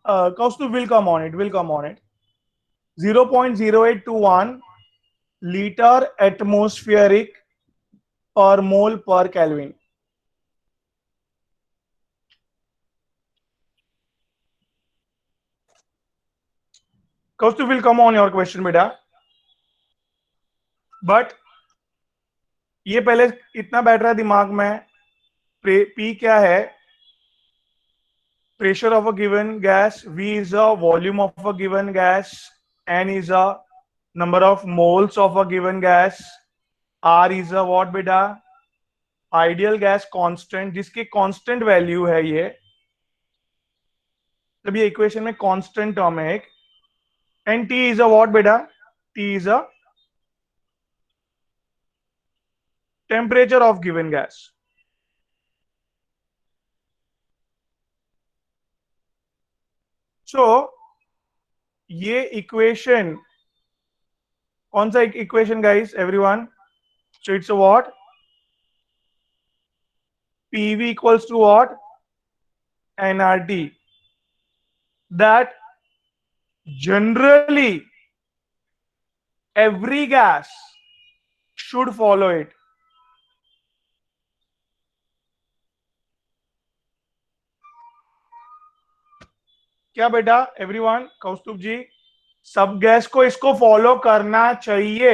Kaustuv will come on it. 0.0821 liter atmospheric per mole per Kelvin. Kaustuv will come on your question, बेटा. But ये पहले इतना बैठ रहा है दिमाग में. P क्या है? Pressure of a given gas. V is a volume of a given gas. N is a number of moles of a given gas. R is a what बेटा? Ideal gas constant, जिसकी constant value है ये. तब ये equation में constant term है एक. And T is a what बेटा? T is a temperature of given gas. So ये इक्वेशन कौन सा equation guys? Everyone. So it's a what? PV equals to what? nRT. That generally every gas should follow it. क्या बेटा? Everyone, कौस्तुभ जी, सब gas को इसको follow करना चाहिए.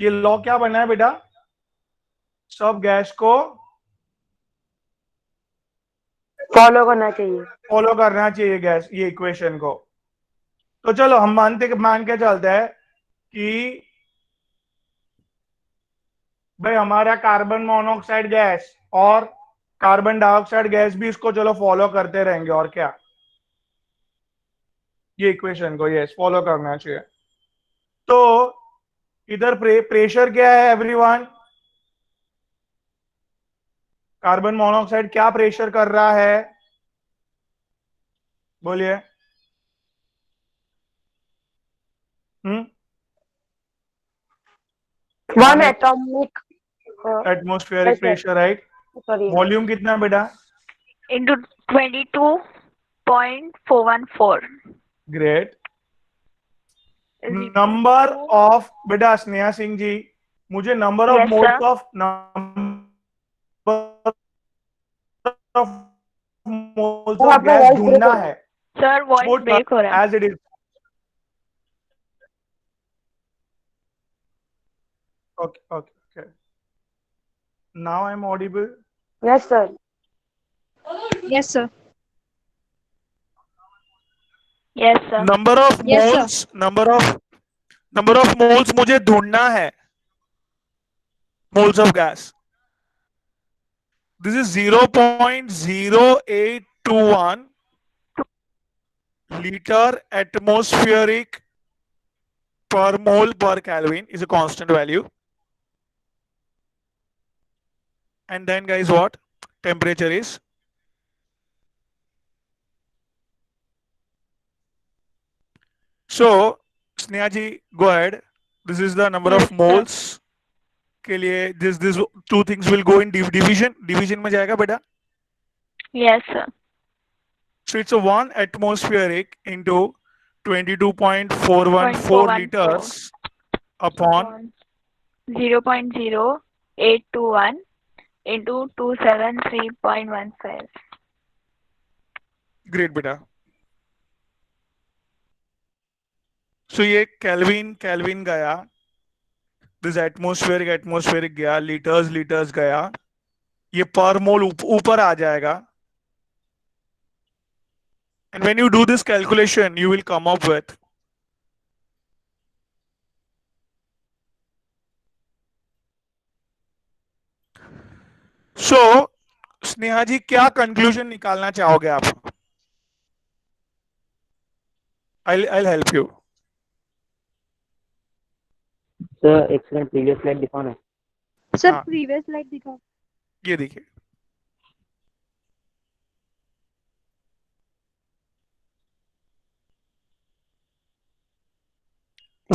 ये लॉ क्या बना है बेटा? सब गैस को फॉलो करना चाहिए. फॉलो करना चाहिए गैस, ये इक्वेशन को. तो चलो हम मान के चलते हैं कि भाई हमारा कार्बन मोनोऑक्साइड गैस और कार्बन डाइऑक्साइड गैस भी इसको चलो फॉलो करते रहेंगे. और क्या? ये इक्वेशन को यस फॉलो करना चाहिए. तो इधर प्रेशर क्या है एवरीवन? कार्बन मोनोऑक्साइड क्या प्रेशर कर रहा है? बोलिए. One atomic atmospheric pressure, right? Volume कितना है बेटा? Into 22.414. ग्रेट. नंबर ऑफ बेटा स्नेहा सिंह जी, मुझे number of Yes, moles sir. Of number of moles वो of आपका gas वॉइस ब्रेक ढूंढना हो रहा है. है. सर वॉइस ब्रेक हो रहा है. As it is. Okay, okay, okay. Now I'm audible. Yes, sir. Yes, sir. Yes, sir. Number of Yes, sir. moles, number of moles मुझे ढूंढना है. Moles of gas. This is 0.0821 liter atmospheric per mole per Kelvin is a constant value. And then guys, what temperature is? So Sneha ji, go ahead. This is the number Yes, of moles के लिए. This two things will go in division. Division में जाएगा बेटा. Yes, sir. So it's a 1 atmospheric into 22.414 liters upon 0.0821 into 273.15. great बेटा. So ये Kelvin गया. This atmospheric गया. liters गया. ये per mole ऊपर आ जाएगा. And when you do this calculation, you will come up with so Sneha जी क्या कंक्लूजन निकालना चाहोगे आप? I'll help you. सर एक सेकंड प्रीवियस स्लाइड दिखाओ ना. सर हाँ. प्रीवियस स्लाइड दिखाओ. ये देखिए.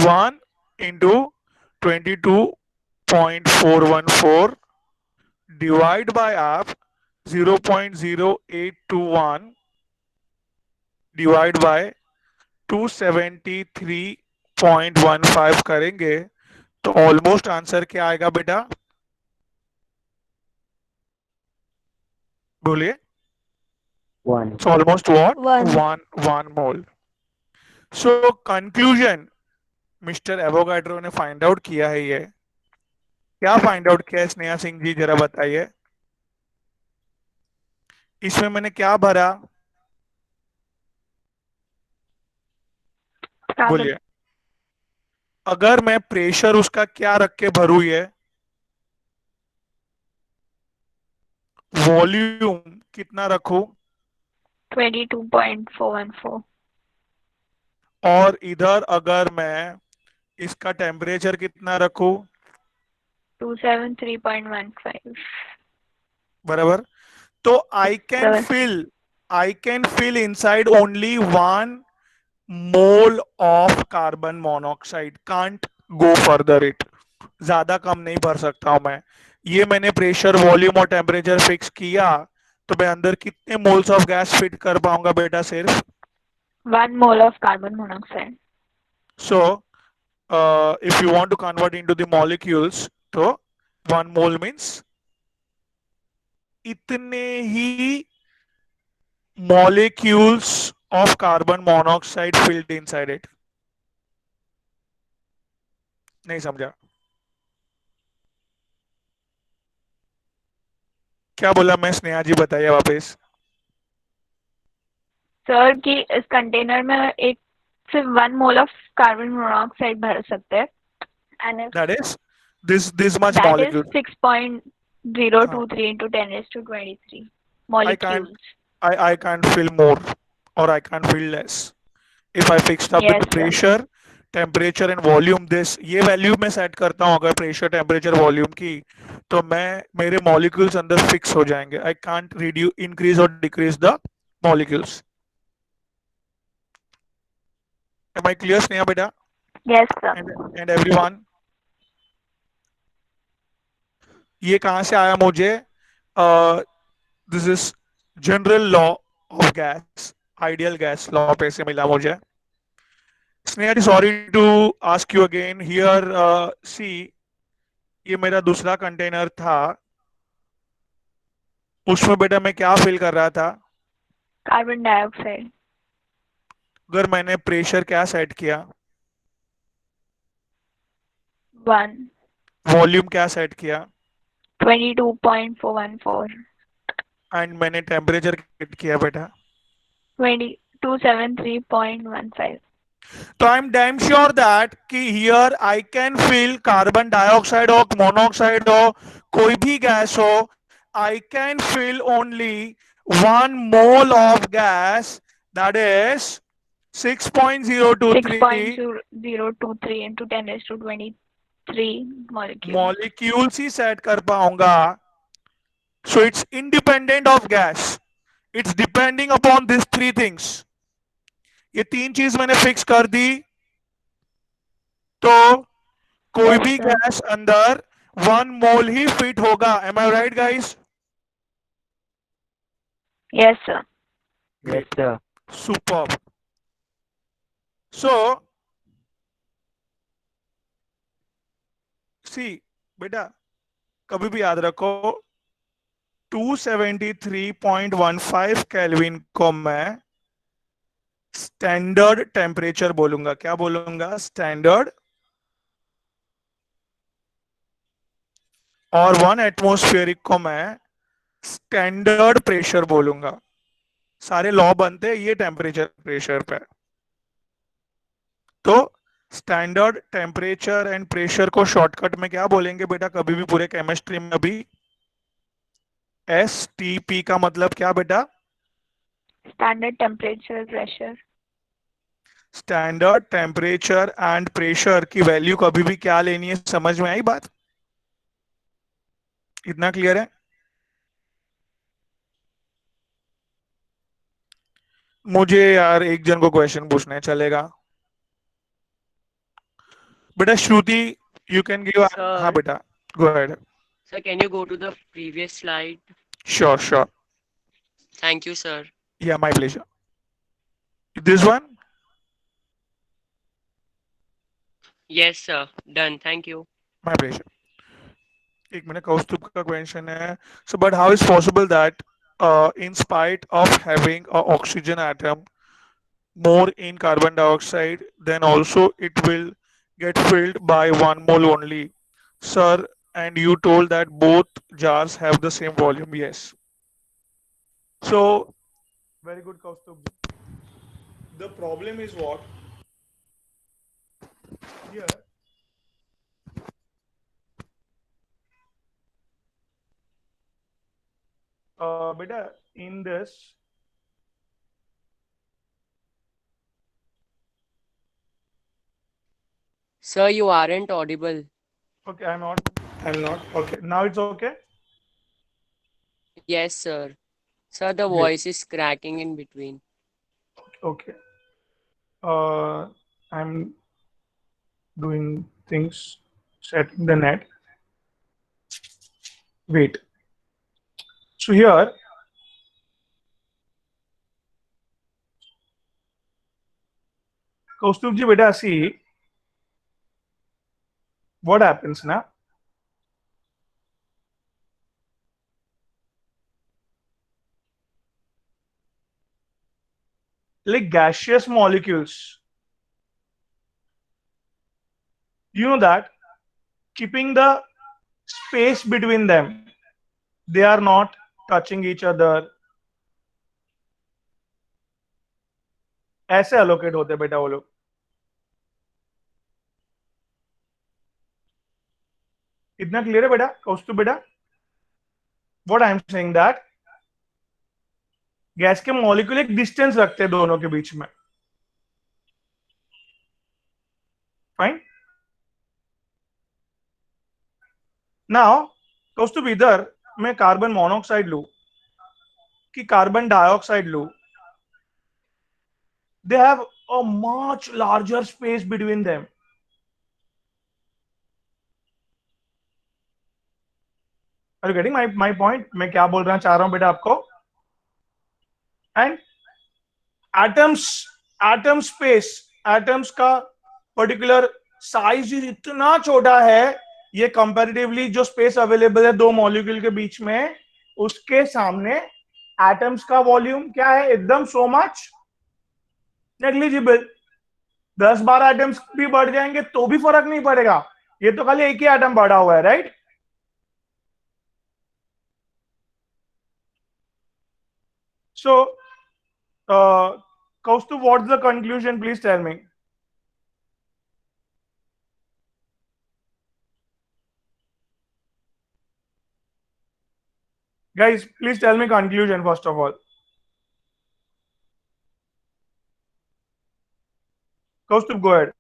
One into 22.414 divide by half 0.0821 divide by 273.15 करेंगे तो ऑलमोस्ट आंसर क्या आएगा बेटा? बोलिए. It's almost what? One mole. So conclusion, mister Avogadro ने फाइंड आउट किया है. ये क्या फाइंड आउट किया है स्नेहा सिंह जी, जरा बताइए. इसमें मैंने क्या भरा? बोलिए. अगर मैं प्रेशर उसका क्या रख के भरू, ये वॉल्यूम कितना रखूं? 22.414. और इधर अगर मैं इसका टेम्परेचर कितना रखूं? 273.15. बराबर. तो I can fill inside only 1 mole of carbon monoxide. Can't go further it. ज्यादा कम नहीं भर सकता हूं मैं. ये मैंने प्रेशर, वॉल्यूम और टेम्परेचर फिक्स किया तो मैं अंदर कितने मोल्स ऑफ गैस फिट कर पाऊंगा बेटा? सिर्फ 1 mole of carbon monoxide. So if you want to convert into the molecules, तो 1 mole means इतने ही molecules of carbon monoxide filled inside it. नहीं समझा? क्या बोला मैं? स्नेहा जी बताइए वापस. सर कि इस कंटेनर में एक सिर्फ 1 mole of carbon monoxide भर सकते हैं. And if That is this much that molecule. is 6.023 into 10 raised to 23 molecules. I can't fill more or I can't fill less. If I fixed up with the pressure, temperature and volume, this ये value मैं set करता हूँ अगर pressure, temperature, volume की, तो मेरे molecules अंदर fix हो जाएंगे. I can't reduce, increase or decrease the molecules. Am I clear, Sneha beta? Yes, sir. And everyone. ये कहाँ से आया मुझे? This is general law of gas, ideal gas law पे से मिला मुझे. Sneha, sorry to ask you again. Here, see, ये मेरा दूसरा कंटेनर था. उसमें बेटा मैं क्या फिल कर रहा था? Carbon dioxide. अगर मैंने प्रेशर क्या सेट किया? 1 वॉल्यूम क्या सेट किया? 22.414 एंड मैंने टेम्परेचर किया बेटा? 2273.15। तो I am damn sure that कि here I can feel carbon dioxide हो, मोनोऑक्साइड हो, कोई भी गैस हो, I can feel only 1 mole of gas, that is 6.023 6.023 into 10 raised to 23 molecules. molecules he set कर पाऊंगा. So it's independent of gas. It's depending upon these 3 things. ये 3 चीज मैंने फिक्स कर दी, तो कोई भी गैस अंदर 1 mole ही फिट होगा. Am I right, guys? Yes, sir. Yes, sir. Superb. So, see, बेटा कभी भी याद रखो 273.15 केल्विन को मैं स्टैंडर्ड टेम्परेचर बोलूंगा. क्या बोलूंगा? स्टैंडर्ड. और 1 एटमॉस्फेरिक को मैं स्टैंडर्ड प्रेशर बोलूंगा. सारे लॉ बनते हैं ये टेम्परेचर प्रेशर पे. तो स्टैंडर्ड टेम्परेचर एंड प्रेशर को शॉर्टकट में क्या बोलेंगे बेटा कभी भी पूरे केमिस्ट्री में? अभी STP का मतलब क्या बेटा? Standard temperature, pressure. Standard temperature and pressure की वैल्यू कभी भी क्या लेनी है? समझ में आई बात? इतना क्लियर है? मुझे यार एक जन को क्वेश्चन पूछना है, चलेगा? बेटा श्रुति, यू कैन गिव. हाँ बेटा, go ahead. Sir, can you go to the previous slide? Sure, sure. Thank you, sir. Yeah, my pleasure. This one? Yes, sir. Done. Thank you. My pleasure. एक minute, कौस्तुभ का question है. So, but how is possible that in spite of having a oxygen atom more in carbon dioxide, then also it will get filled by 1 mole only? Sir, and you told that both jars have the same volume. Yes. So, very good, Kaustubh. The problem is what? Here, beta, in this, Sir, you aren't audible. okay, I'm not. Okay, now it's okay. Yes, sir. Sir, the Great. voice is cracking in between. Okay. I'm doing things, setting the net. Wait. So here, Kaustubh ji, beta, see what happens now. Like gaseous molecules, you know that keeping the space between them, they are not touching each other. ऐसे allocate होते बेटा वो लोग. इतना clear है बेटा कौस्तुभ बेटा? What I am saying that gas के मॉलिक्यूल एक डिस्टेंस रखते हैं दोनों के बीच में. फाइन. नाउ कौस्तुभ, इधर मैं कार्बन मोनोऑक्साइड लूं कि कार्बन डाइऑक्साइड लूं, they have a much larger space between them. Are you getting my point? मैं क्या बोल रहा चाह रहा हूं बेटा आपको? And atom space, atoms का पर्टिकुलर साइज इतना छोटा है, ये कंपैरेटिवली जो स्पेस अवेलेबल है दो मॉलिक्यूल के बीच में, उसके सामने एटम्स का वॉल्यूम क्या है, एकदम सो मच नेग्लिजिबल। 10-12 एटम्स भी बढ़ जाएंगे तो भी फर्क नहीं पड़ेगा, ये तो खाली एक ही एटम बढ़ा हुआ है, right? So Kaustuv, what's the conclusion? Please tell me. Guys, please tell me conclusion first of all. Kaustuv, go ahead.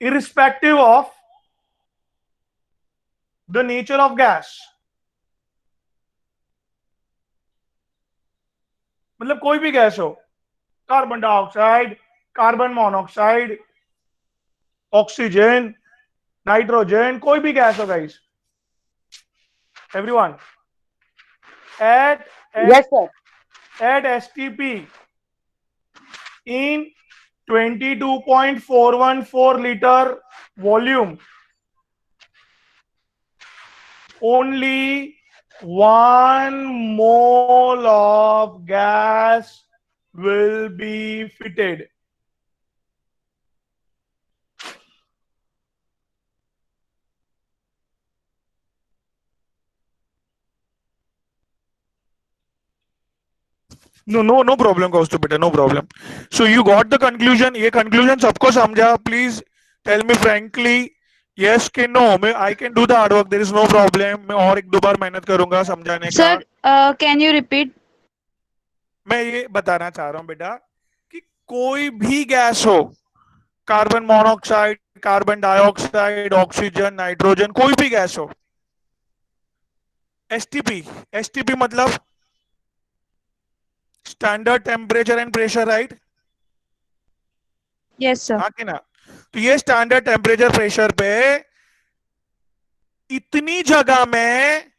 Irrespective of the nature of gas, मतलब कोई भी गैस हो, carbon dioxide, carbon monoxide, oxygen, nitrogen, कोई भी gas हो guys, everyone, at Yes, sir. at STP in 22.414 liter volume, only 1 mole of gas will be fitted. No problem, Kaustuv beta, no problem. So you got the conclusion. ये conclusion सबको समझा? Please tell me frankly, yes कि no. मैं I can do the hard work. There is no problem. मैं और 1-2 बार मेहनत करूंगा समझाने का. Sir, can you repeat? मैं ये बताना चाह रहा हूँ बेटा कि कोई भी गैस हो, carbon monoxide, carbon dioxide, oxygen, nitrogen, कोई भी गैस हो, एसटीपी मतलब standard temperature and pressure, right? Yes, sir. हाँ कि ना? तो ये स्टैंडर्ड टेम्परेचर प्रेशर पे इतनी जगह में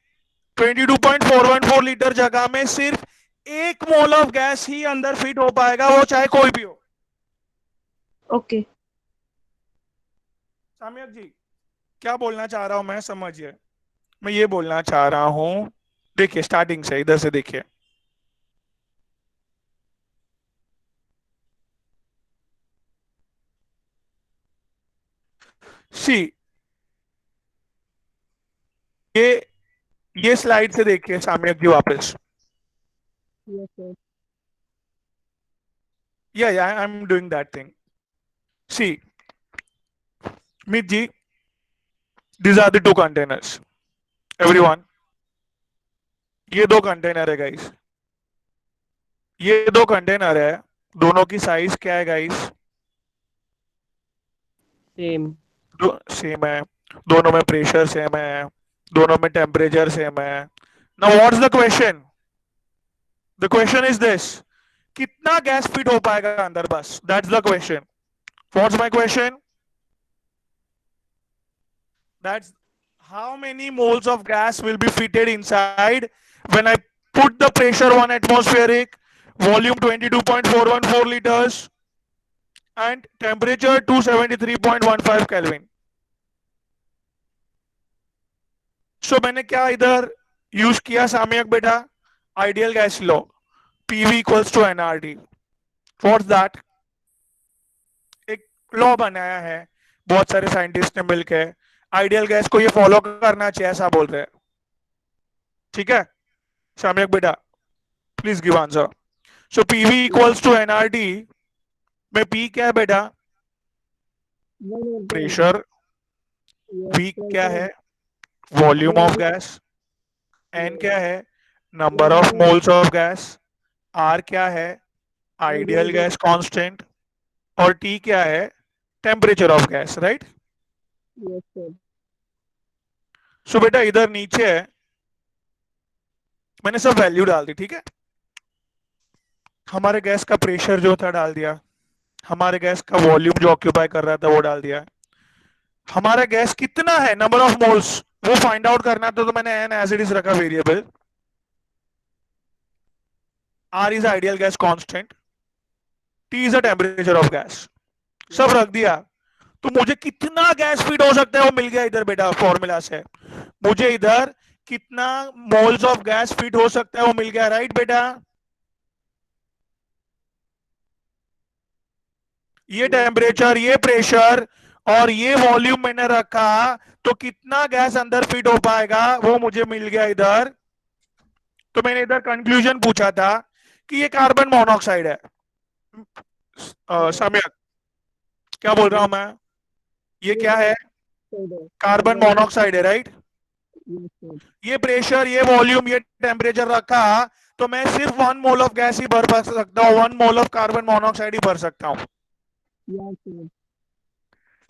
22.414 लीटर जगह में सिर्फ 1 मोल ऑफ गैस ही अंदर फिट हो पाएगा, वो चाहे कोई भी हो. Okay. साम्यक जी, क्या बोलना चाह रहा हूं मैं, समझिए. मैं ये बोलना चाह रहा हूं, देखिए स्टार्टिंग से, इधर से देखिए. सी, ये स्लाइड से देखिए साम्यक जी वापस. Yes, sir. Yeah, I'm doing that thing. See, Meet ji, these are the 2 containers. Everyone, ये 2 कंटेनर है गाइस. ये 2 कंटेनर है, दोनों की साइज क्या है गाइस? सेम सेम है, दोनों में प्रेशर सेम है, दोनों में टेम्परेचर सेम है. Now what's the question? The question is this, कितना गैस फिट हो पाएगा अंदर, बस that's the question. What's my question? That's how many moles of gas will be fitted inside when I put the pressure 1 atmospheric, volume 22.414 liters and temperature 273.15 Kelvin. So मैंने क्या इधर use किया साम्यक बेटा? Ideal gas law, PV equals to nRT. What's that? एक law बनाया है बहुत सारे साइंटिस्ट ने मिलकर. आइडियल गैस को ये फॉलो करना चाहिए, ऐसा बोल रहे हैं. ठीक है साम्यक बेटा, please give answer. So PV equals to nRT में P क्या है बेटा? प्रेशर. V क्या है? Volume of gas. N क्या है? Number of moles of gas. R क्या है? Ideal gas constant. और T क्या है? Temperature of gas, right? Yes, sir. सो बेटा इधर नीचे है, मैंने सब वैल्यू डाल दी. ठीक है, हमारे गैस का प्रेशर जो था डाल दिया, हमारे गैस का वॉल्यूम जो ऑक्यूपाई कर रहा था वो डाल दिया, हमारा गैस कितना है, नंबर ऑफ मोल्स, वो फाइंड आउट करना था. तो मैंने n एज इट इज रखा variable. R is ideal gas constant, T is the temperature of gas. सब रख दिया. तो मुझे कितना गैस फीड हो सकता है वो मिल गया इधर बेटा फॉर्मूला से. मुझे इधर कितना मोल्स ऑफ गैस फिट हो सकता है वो मिल गया, राइट बेटा? ये टेम्परेचर, ये प्रेशर और ये वॉल्यूम मैंने रखा, तो कितना गैस अंदर फिट हो पाएगा वो मुझे मिल गया इधर। तो मैंने इधर कंक्लूजन पूछा था कि ये कार्बन मोनोऑक्साइड है। सम्यक, क्या बोल रहा हूं मैं? ये क्या है? कार्बन मोनोऑक्साइड है, राइट? ये प्रेशर, ये वॉल्यूम, ये टेम्परेचर रखा तो मैं सिर्फ 1 मोल ऑफ गैस ही भर सकता हूँ, 1 मोल ऑफ कार्बन मोनोऑक्साइड ही भर सकता हूँ।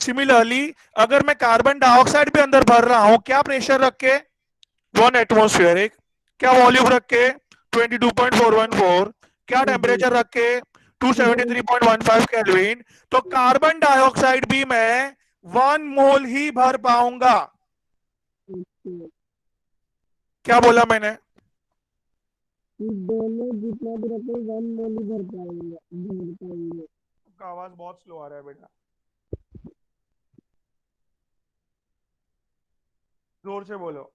सिमिलरली अगर मैं कार्बन डाइऑक्साइड भी अंदर भर रहा हूं, क्या प्रेशर रख के? 1 एटमोस्फेरिक। क्या वॉल्यूम रख के? 22.414। क्या टेम्परेचर रख के? 273.15 केल्विन। तो कार्बन डाइऑक्साइड भी मैं 1 मोल ही भर पाऊंगा। क्या बोला मैंने? दोनों जितना भी रखे 1 मोल ही भर पाएंगे। आपका आवाज बहुत स्लो आ रहा है बेटा, जोर से बोलो।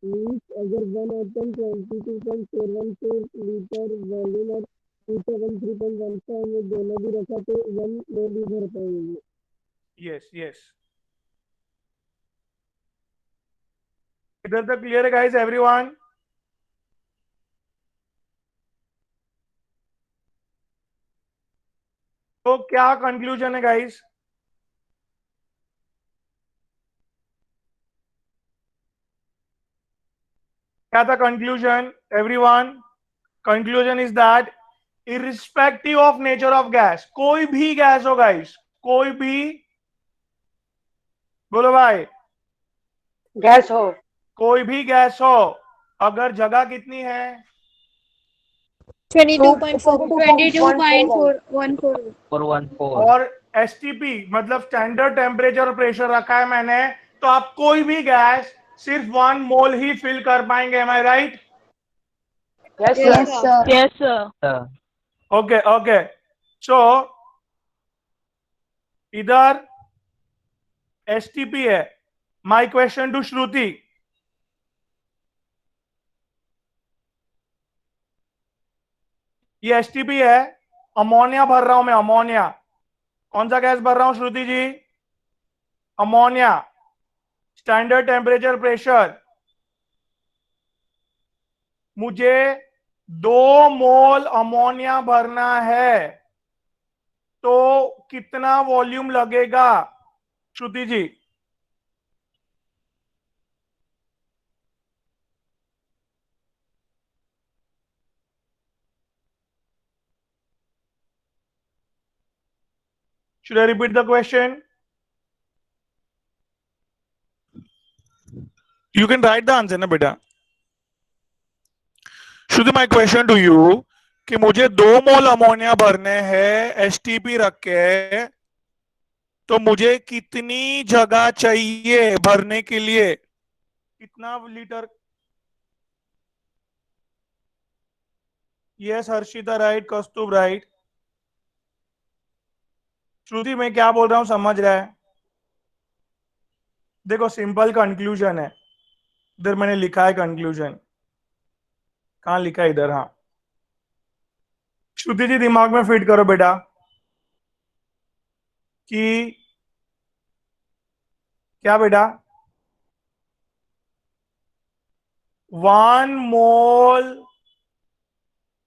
अगर 1 एटम 22.414 लीटर वॉल्यूम और 273.15 में दोनों भी रखा तो 1 मोल ही भर पाएंगे। यस यस, इधर तक क्लियर है गाइस एवरीवन? तो क्या कंक्लूजन है गाइस? क्या था conclusion everyone? Conclusion is that irrespective of nature of gas, कोई भी गैस हो गाइस, कोई भी, बोलो भाई, गैस हो, कोई भी गैस हो, अगर जगह कितनी है? 22.414 और एसटीपी मतलब स्टैंडर्ड टेम्परेचर और प्रेशर रखा है मैंने, तो आप कोई भी गैस सिर्फ 1 मोल ही फिल कर पाएंगे। Am I right? Yes sir, yes sir okay okay, so इधर एसटीपी है। माय क्वेश्चन टू श्रुति, ये एसटीपी है, अमोनिया भर रहा हूं मैं, अमोनिया। कौन सा गैस भर रहा हूं श्रुति जी? अमोनिया। स्टैंडर्ड टेम्परेचर प्रेशर, मुझे 2 मोल अमोनिया भरना है, तो कितना वॉल्यूम लगेगा श्रुति जी? Should I repeat the question? You can write the answer ना बेटा। श्रुति, my question to you कि मुझे 2 मोल अमोनिया भरने हैं एसटीपी रख के, तो मुझे कितनी जगह चाहिए भरने के लिए? कितना litre? Yes Harshita right, Kastur right. Shruti मैं क्या बोल रहा हूं समझ रहा है? देखो सिंपल कंक्लूजन है, इधर मैंने लिखा है कंक्लूजन, कहां लिखा है? इधर, हाँ। श्रुति जी दिमाग में फिट करो बेटा कि क्या बेटा, 1 मोल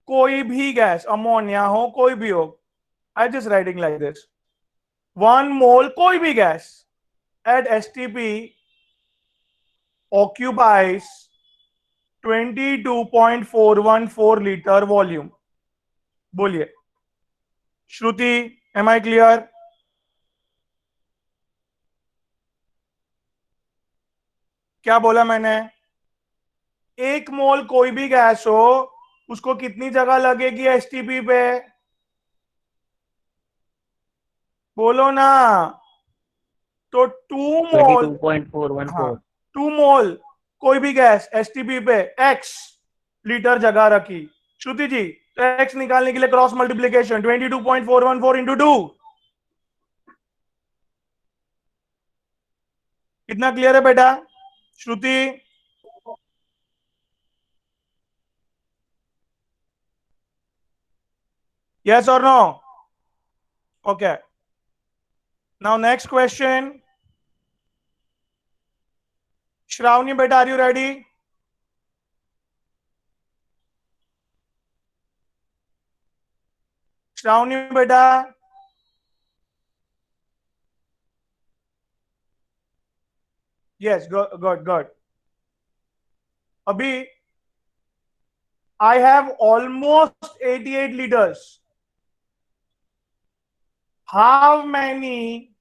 कोई भी गैस, अमोनिया हो कोई भी हो, I just writing like this, 1 मोल कोई भी gas at STP occupies 22.414 litre volume. बोलिए श्रुति, एम आई क्लियर? क्या बोला मैंने? 1 मोल कोई भी गैस हो, उसको कितनी जगह लगेगी एसटीपी पे? बोलो ना। तो 2 मोल, 22.414 2 मोल कोई भी गैस एसटीपी पे x लीटर जगह रखी। श्रुति जी, तो x निकालने के लिए क्रॉस मल्टीप्लीकेशन 22.414 इंटू 2, कितना क्लियर है बेटा? श्रुति, yes or no? Okay. Now next question. Shravani beta, are you ready? Shravani beta, yes, good. Abhi, I have almost 88 liters. How many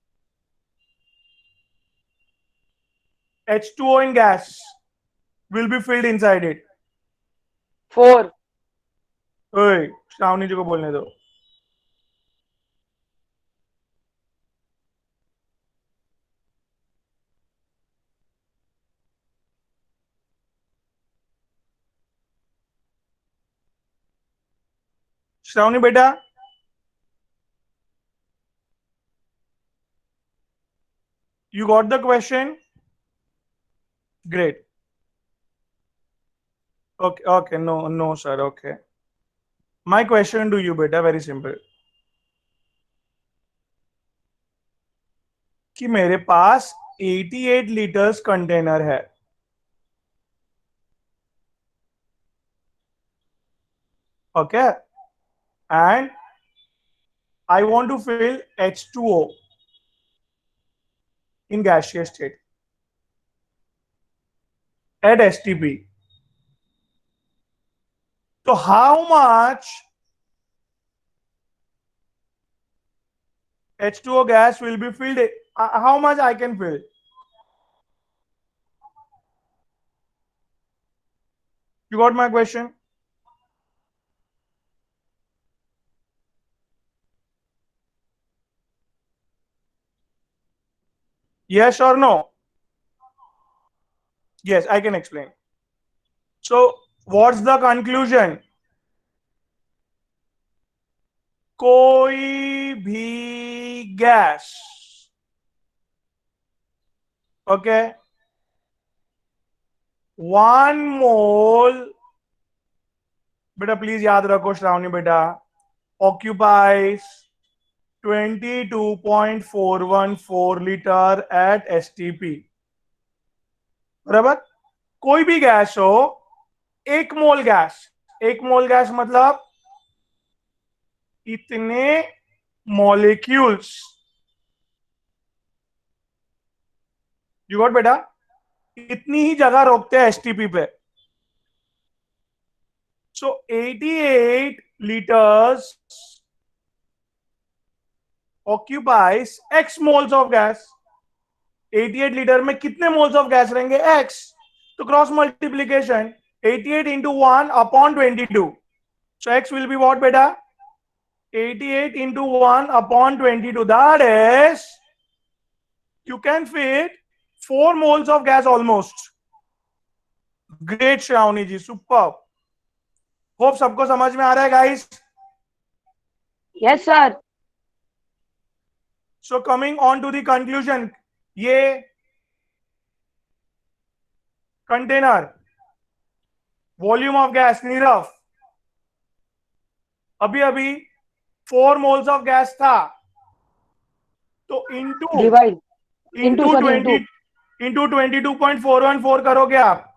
H2O in gas will be filled inside it? 4. ओए, श्रावणी जी को बोलने दो. श्रावणी बेटा, you got the question? Great. Okay, no, sir. Okay. My question to you, beta, very simple. कि मेरे पास 88 litres container है. Okay. And I want to fill H2O in gaseous state at STP. So how much H2O gas will be filled? How much I can fill? You got my question? Yes or no? Yes, I can explain. So what's the conclusion? कोई भी gas, okay, 1 mole, बेटा please याद रखो श्रावणी बेटा, occupies 22.414 litre at STP. बराबर? कोई भी gas हो, 1 मोल गैस मतलब इतने मॉलिक्यूल्स. यू गॉट बेटा? इतनी ही जगह रोकते हैं STP पे. सो 88 litres occupies X moles of gas. 88 litre में कितने मोल्स ऑफ गैस रहेंगे? X. तो cross multiplication 88 into 1 upon 22. So X will be what beta? 88 into 1 upon 22. That is, you can fit 4 moles of gas almost. Great Shravani ji, superb. Hope सबको समझ में आ रहा है guys. Yes sir. So coming on to the conclusion, ये container, volume of gas, Nirav, अभी 4 moles of gas था, तो into 22.414 करोगे आप,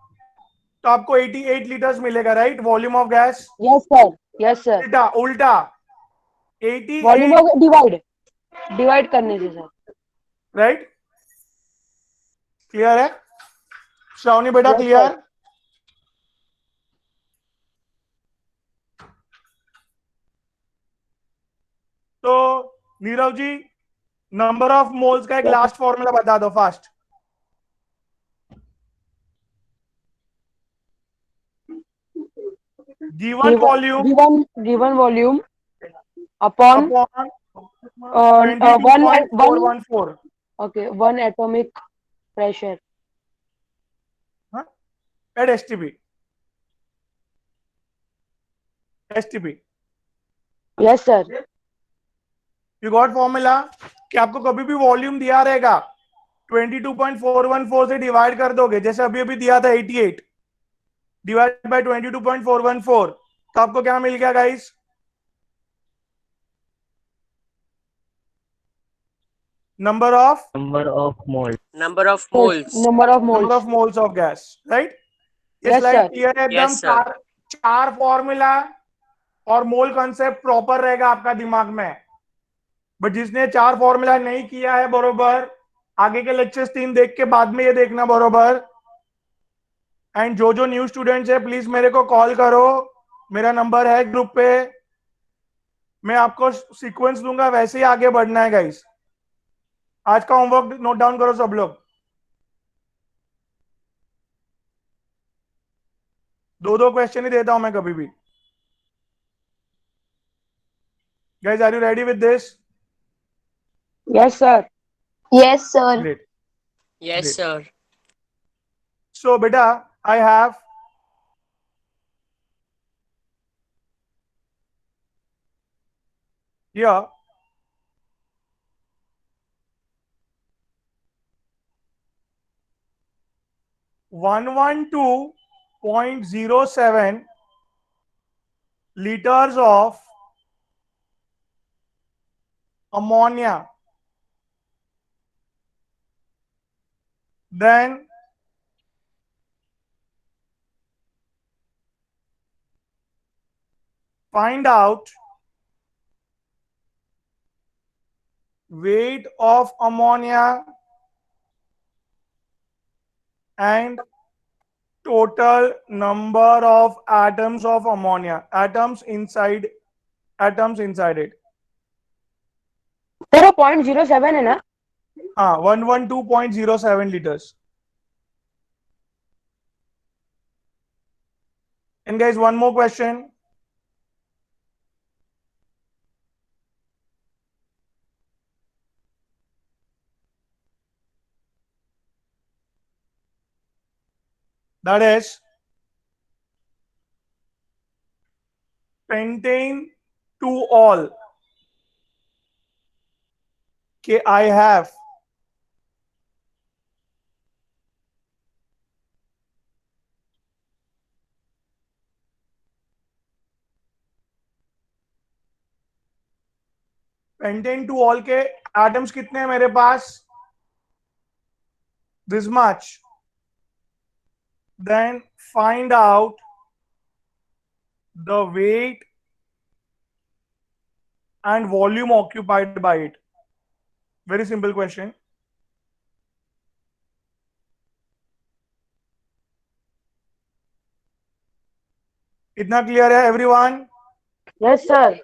तो आपको 88 लीटर्स मिलेगा, right? Volume of gas. Yes sir. उल्टा 88, वॉल्यूम ऑफ डिवाइड करने से सर. राइट? क्लियर है श्रावणी बेटा? क्लियर? तो नीरव जी, नंबर ऑफ मोल्स का एक लास्ट फॉर्मूला बता दो fast. Given volume upon 22.414. Okay, 1 atomic pressure at STP. Yes sir. You got formula कि आपको कभी भी वॉल्यूम दिया रहेगा 22.414 से डिवाइड कर दोगे, जैसे अभी अभी दिया था 88 डिवाइड बाय 22.414, तो आपको क्या मिल गया guys? Number of mole Number of moles. Number of number moles. Of moles of gas, right? ये Yes, स्लाइड sir. क्लियर है एकदम? Yes, sir. चार फॉर्मूला और मोल कॉन्सेप्ट प्रॉपर रहेगा आपका दिमाग में। बट जिसने चार फॉर्मूला नहीं किया है बरोबर, आगे के लेक्चर्स 3 देख के बाद में ये देखना बरोबर। एंड जो न्यू स्टूडेंट्स है प्लीज मेरे को कॉल करो, मेरा नंबर है ग्रुप पे, मैं आपको सीक्वेंस दूंगा, वैसे ही आगे बढ़ना है गाइस। आज का होमवर्क नोट डाउन करो सब लोग। 2-2 क्वेश्चन ही देता हूं मैं कभी भी। Guys are you ready with this? Yes, sir. Yes, sir. Great. Yes, Great. sir. So beta, I have here 112.07 liters of ammonia. Then find out weight of ammonia and total number of atoms of ammonia, atoms inside it. 0.07 है ना? 112.07 liters. And guys, one more question. That is pentane to all. Okay, I have pentane to all के atoms कितने हैं मेरे पास? This much. Then find out the weight and volume occupied by इट. Very simple question. इतना clear है everyone? Yes, sir.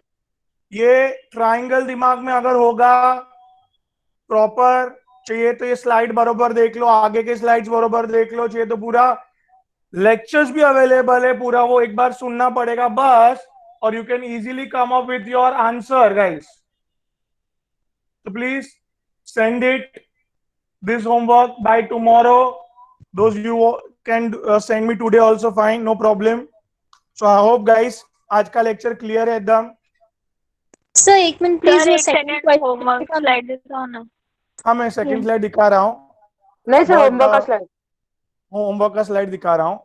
ये triangle दिमाग में अगर होगा प्रॉपर, चाहिए तो ये स्लाइड बरोबर देख लो, आगे के स्लाइड्स बरोबर देख लो, चाहिए तो पूरा लेक्चर्स भी अवेलेबल है, पूरा वो एक बार सुनना पड़ेगा बस, और you can easily come up with your answer guys. तो please send it this homework by tomorrow. Those you can send me today also fine, no problem. So I hope guys आज का लेक्चर क्लियर है एकदम. Sir एक minute sir please, वो एक second second homework slide दिखाओ ना। हाँ मैं सेकंड स्लाइड दिखा रहा हूँ, नहीं सर, But, होमवर्क का स्लाइड. होमवर्क का स्लाइड दिखा रहा हूँ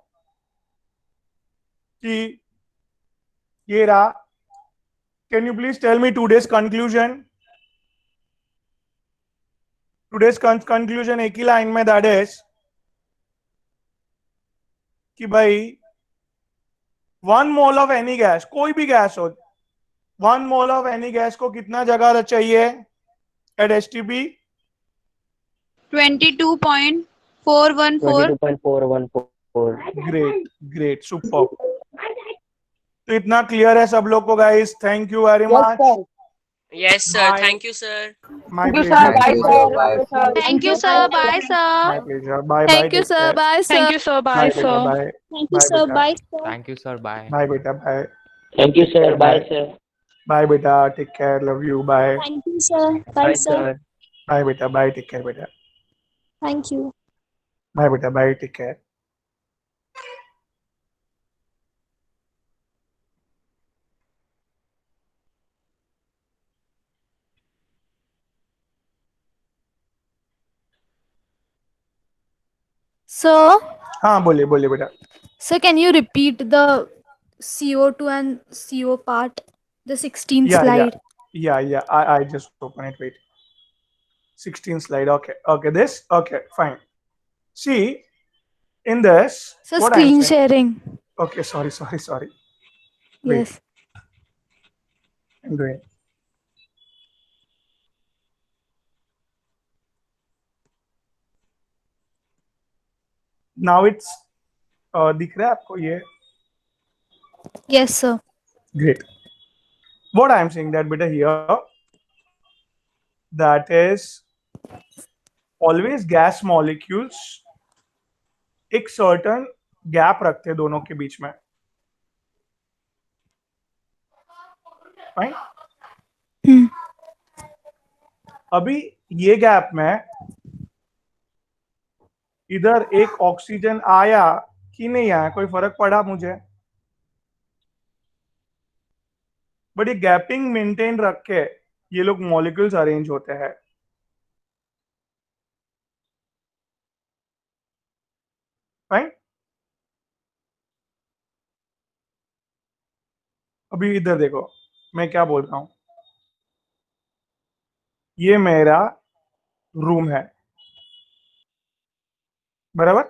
कि ये रहा. Can you please tell me today's conclusion? Today's conclusion एक ही लाइन में, दैट इज कि भाई 1 मोल ऑफ एनी गैस, कोई भी गैस हो, 1 मोल ऑफ एनी गैस को कितना जगह चाहिए एट एसटीपी? 22.414। 22.414 great super. तो इतना क्लियर है सब लोग को guys? Thank you very Yes, much. sir. Yes, sir. Bye. Thank you, sir. My Thank you, sir. pleasure. Bye, you, sir. sir. Bye. Thank you sir, bye sir. My pleasure. Bye bye. Thank you, Take sir. care. Bye, sir. Thank you sir, Bye bye beta. Sir. Bye. Thank you Bye sir, beta. Bye sir. Thank you, sir. Bye. Bye beta. Bye. Thank you sir, bye sir. Bye beta. Take care. Love you. Bye. Thank you sir, bye sir. Bye beta. Bye. Take care beta. Thank you. Bye beta. Bye. Take care. Sir, हाँ बोलिए बोलिए बेटा. sir, can you repeat the CO2 and CO part, the 16th Yeah, slide? yeah. I just open it. Wait. 16 slide. Okay. This. Okay, fine. See, in this, Sir, what I'm screen saying. sharing. Okay, sorry. Wait, Yes. I'm doing. Now it's दिख रहा है आपको ये? Yes, sir. Great. What I'm saying that beta here, that is always gas molecules एक certain gap रखते हैं दोनों के बीच में. Fine? अभी ये गैप में इधर एक ऑक्सीजन आया कि नहीं आया, कोई फर्क पड़ा मुझे? बट ये गैपिंग मेंटेन रख के ये लोग मॉलिक्यूल्स अरेंज होते हैं. फाइन. अभी इधर देखो मैं क्या बोल रहा हूं. ये मेरा रूम है, बराबर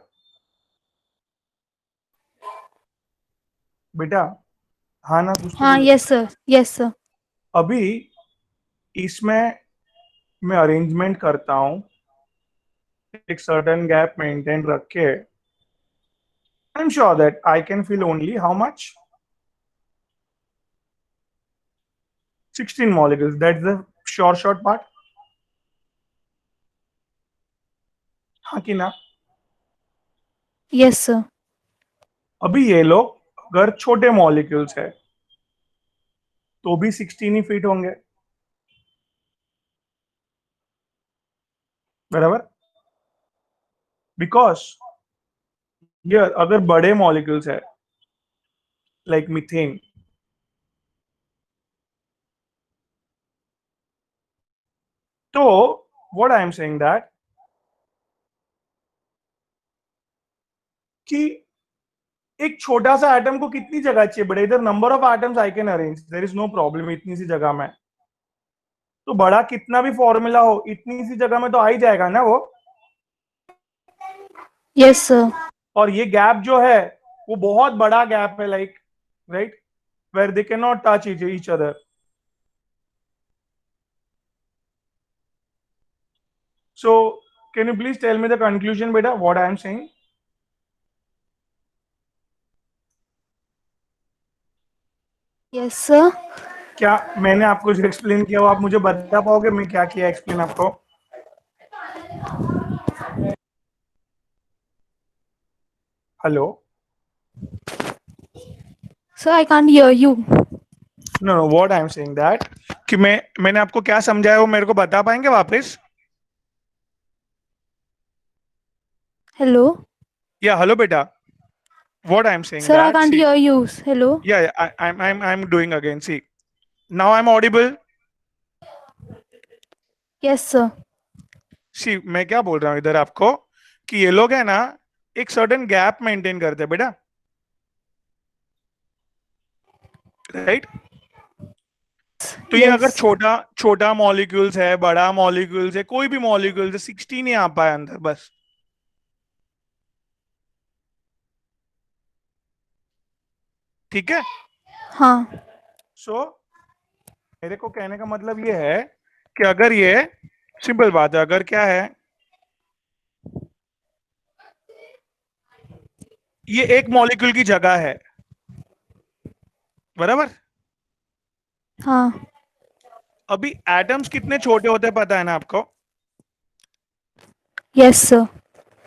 बेटा? हाँ ना, कुछ तो हाँ, बोलो. yes, sir. Yes, sir. अभी इसमें मैं अरेंजमेंट करता हूं एक सर्टेन गैप मेंटेन रख के. I am sure that I can fill only how much? 16 molecules. That's the short part. हाँ कि ना? Yes, sir. अभी ये लोग अगर छोटे मॉलिक्यूल्स है तो भी 16 ही फिट होंगे, बराबर? बिकॉज ये अगर बड़े मॉलिक्यूल्स है लाइक मीथेन, तो what I am saying that कि एक छोटा सा एटम को कितनी जगह चाहिए बड़े? इधर number of atoms I can arrange, there is no problem इतनी सी जगह में. तो बड़ा कितना भी फॉर्मूला हो इतनी सी जगह में तो आ ही जाएगा ना वो. Yes, sir. और ये गैप जो है वो बहुत बड़ा गैप है, like right, where they can not touch each other. So can you please tell me the conclusion beta, what I am saying? Yes, sir. क्या मैंने आपको जो एक्सप्लेन किया वो आप मुझे बता पाओगे मैं क्या किया एक्सप्लेन आपको? Hello? Sir, I can't hear you. Know what I am saying that कि मैंने आपको क्या समझाया वो मेरे को बता पाएंगे वापस? Hello. या हेलो बेटा, what I am saying Sir, I that, can't see, hear you. Hello. yeah, I'm doing again. See, now I'm audible. Yes, sir. See, मैं क्या बोल रहा हूँ इधर आपको कि ये लोग है ना एक सर्टेन गैप मेंटेन करते हैं बेटा, राइट? तो ये अगर छोटा मॉलिक्यूल्स है, बड़ा मॉलिक्यूल्स है, कोई भी मॉलिक्यूल्स है, 16 ही आ पाए अंदर बस. ठीक है? हाँ. सो मेरे को कहने का मतलब ये है कि अगर ये सिंपल बात है, अगर क्या है ये एक मॉलिक्यूल की जगह है, बराबर? हाँ. अभी एटम्स कितने छोटे होते हैं पता है ना आपको? Yes, sir.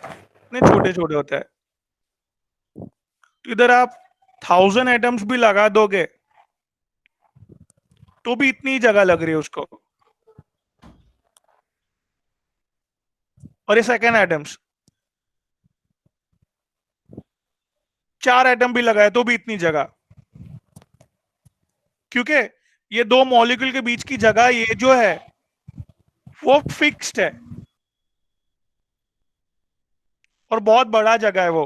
कितने छोटे छोटे होते हैं. तो इधर आप 1000 एटम्स भी लगा दोगे तो भी इतनी जगह लग रही है उसको. और ये सेकेंड एटम्स 4 एटम भी लगाए तो भी इतनी जगह, क्योंकि ये दो मॉलिक्यूल के बीच की जगह ये जो है वो फिक्स्ड है. और बहुत बड़ा जगह है वो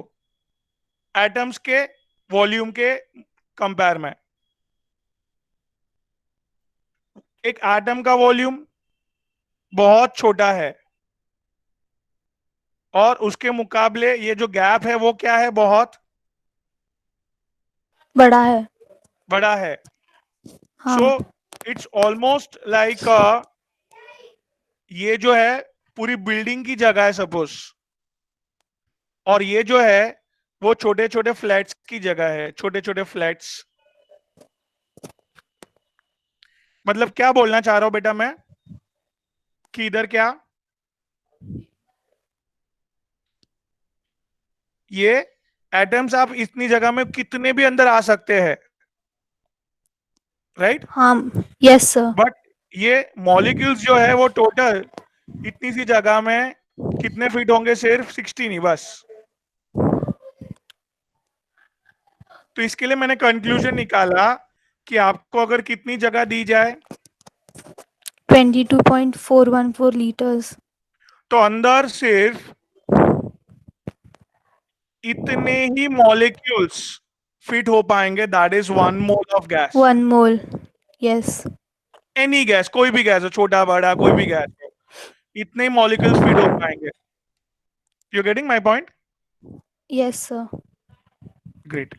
एटम्स के वॉल्यूम के कंपेयर में। एक एटम का वॉल्यूम बहुत छोटा है और उसके मुकाबले ये जो गैप है वो क्या है, बहुत बड़ा है। बड़ा है। हाँ। सो इट्स ऑलमोस्ट लाइक ये जो है पूरी बिल्डिंग की जगह है सपोज, और ये जो है वो छोटे छोटे फ्लैट्स की जगह है, छोटे छोटे फ्लैट्स। मतलब क्या बोलना चाह रहा हूं बेटा मैं कि इधर क्या ये एटम्स आप इतनी जगह में कितने भी अंदर आ सकते हैं, राइट? हाँ, यस सर। बट ये मॉलिक्यूल्स जो है वो टोटल इतनी सी जगह में कितने फिट होंगे, सिर्फ 16 ही बस। तो इसके लिए मैंने कंक्लूजन निकाला कि आपको अगर कितनी जगह दी जाए 22.414 liters। तो अंदर सिर्फ इतने ही मॉलिक्यूल्स फिट हो पाएंगे, that is 1 mole of gas. 1 mole, yes. Any gas, कोई भी गैस हो, छोटा बड़ा कोई भी गैस हो, इतने ही मॉलिक्यूल्स फिट हो पाएंगे। You getting my point? Yes sir. Great.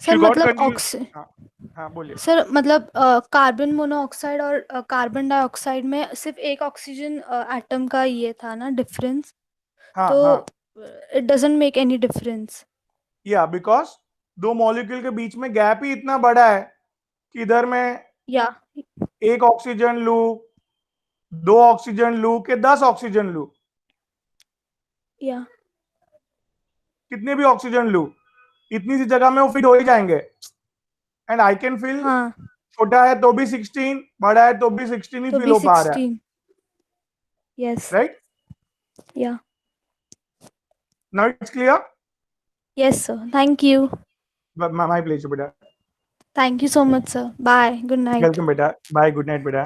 Sir मतलब हाँ बोलिए। सर मतलब कार्बन मोनोऑक्साइड और कार्बन डाइऑक्साइड में सिर्फ एक ऑक्सीजन एटम का ये था ना डिफरेंस, हाँ तो हाँ it doesn't make any difference. या बिकॉज दो मॉलिक्यूल के बीच में गैप ही इतना बड़ा है कि इधर मैं या एक ऑक्सीजन लू, 2 ऑक्सीजन लू के 10 ऑक्सीजन लू, या कितने भी ऑक्सीजन लू, इतनी सी जगह में वो फिट हो ही जाएंगे। एंड आई कैन फील छोटा है तो भी 16, बड़ा है तो भी 16 ही तो फील भी हो पा रहा है, 16, यस। राइट? या now it's clear? Yes sir, thank you. My pleasure बेटा। Thank you so much sir, bye, good night. Welcome बेटा, बाय, गुड नाइट बेटा।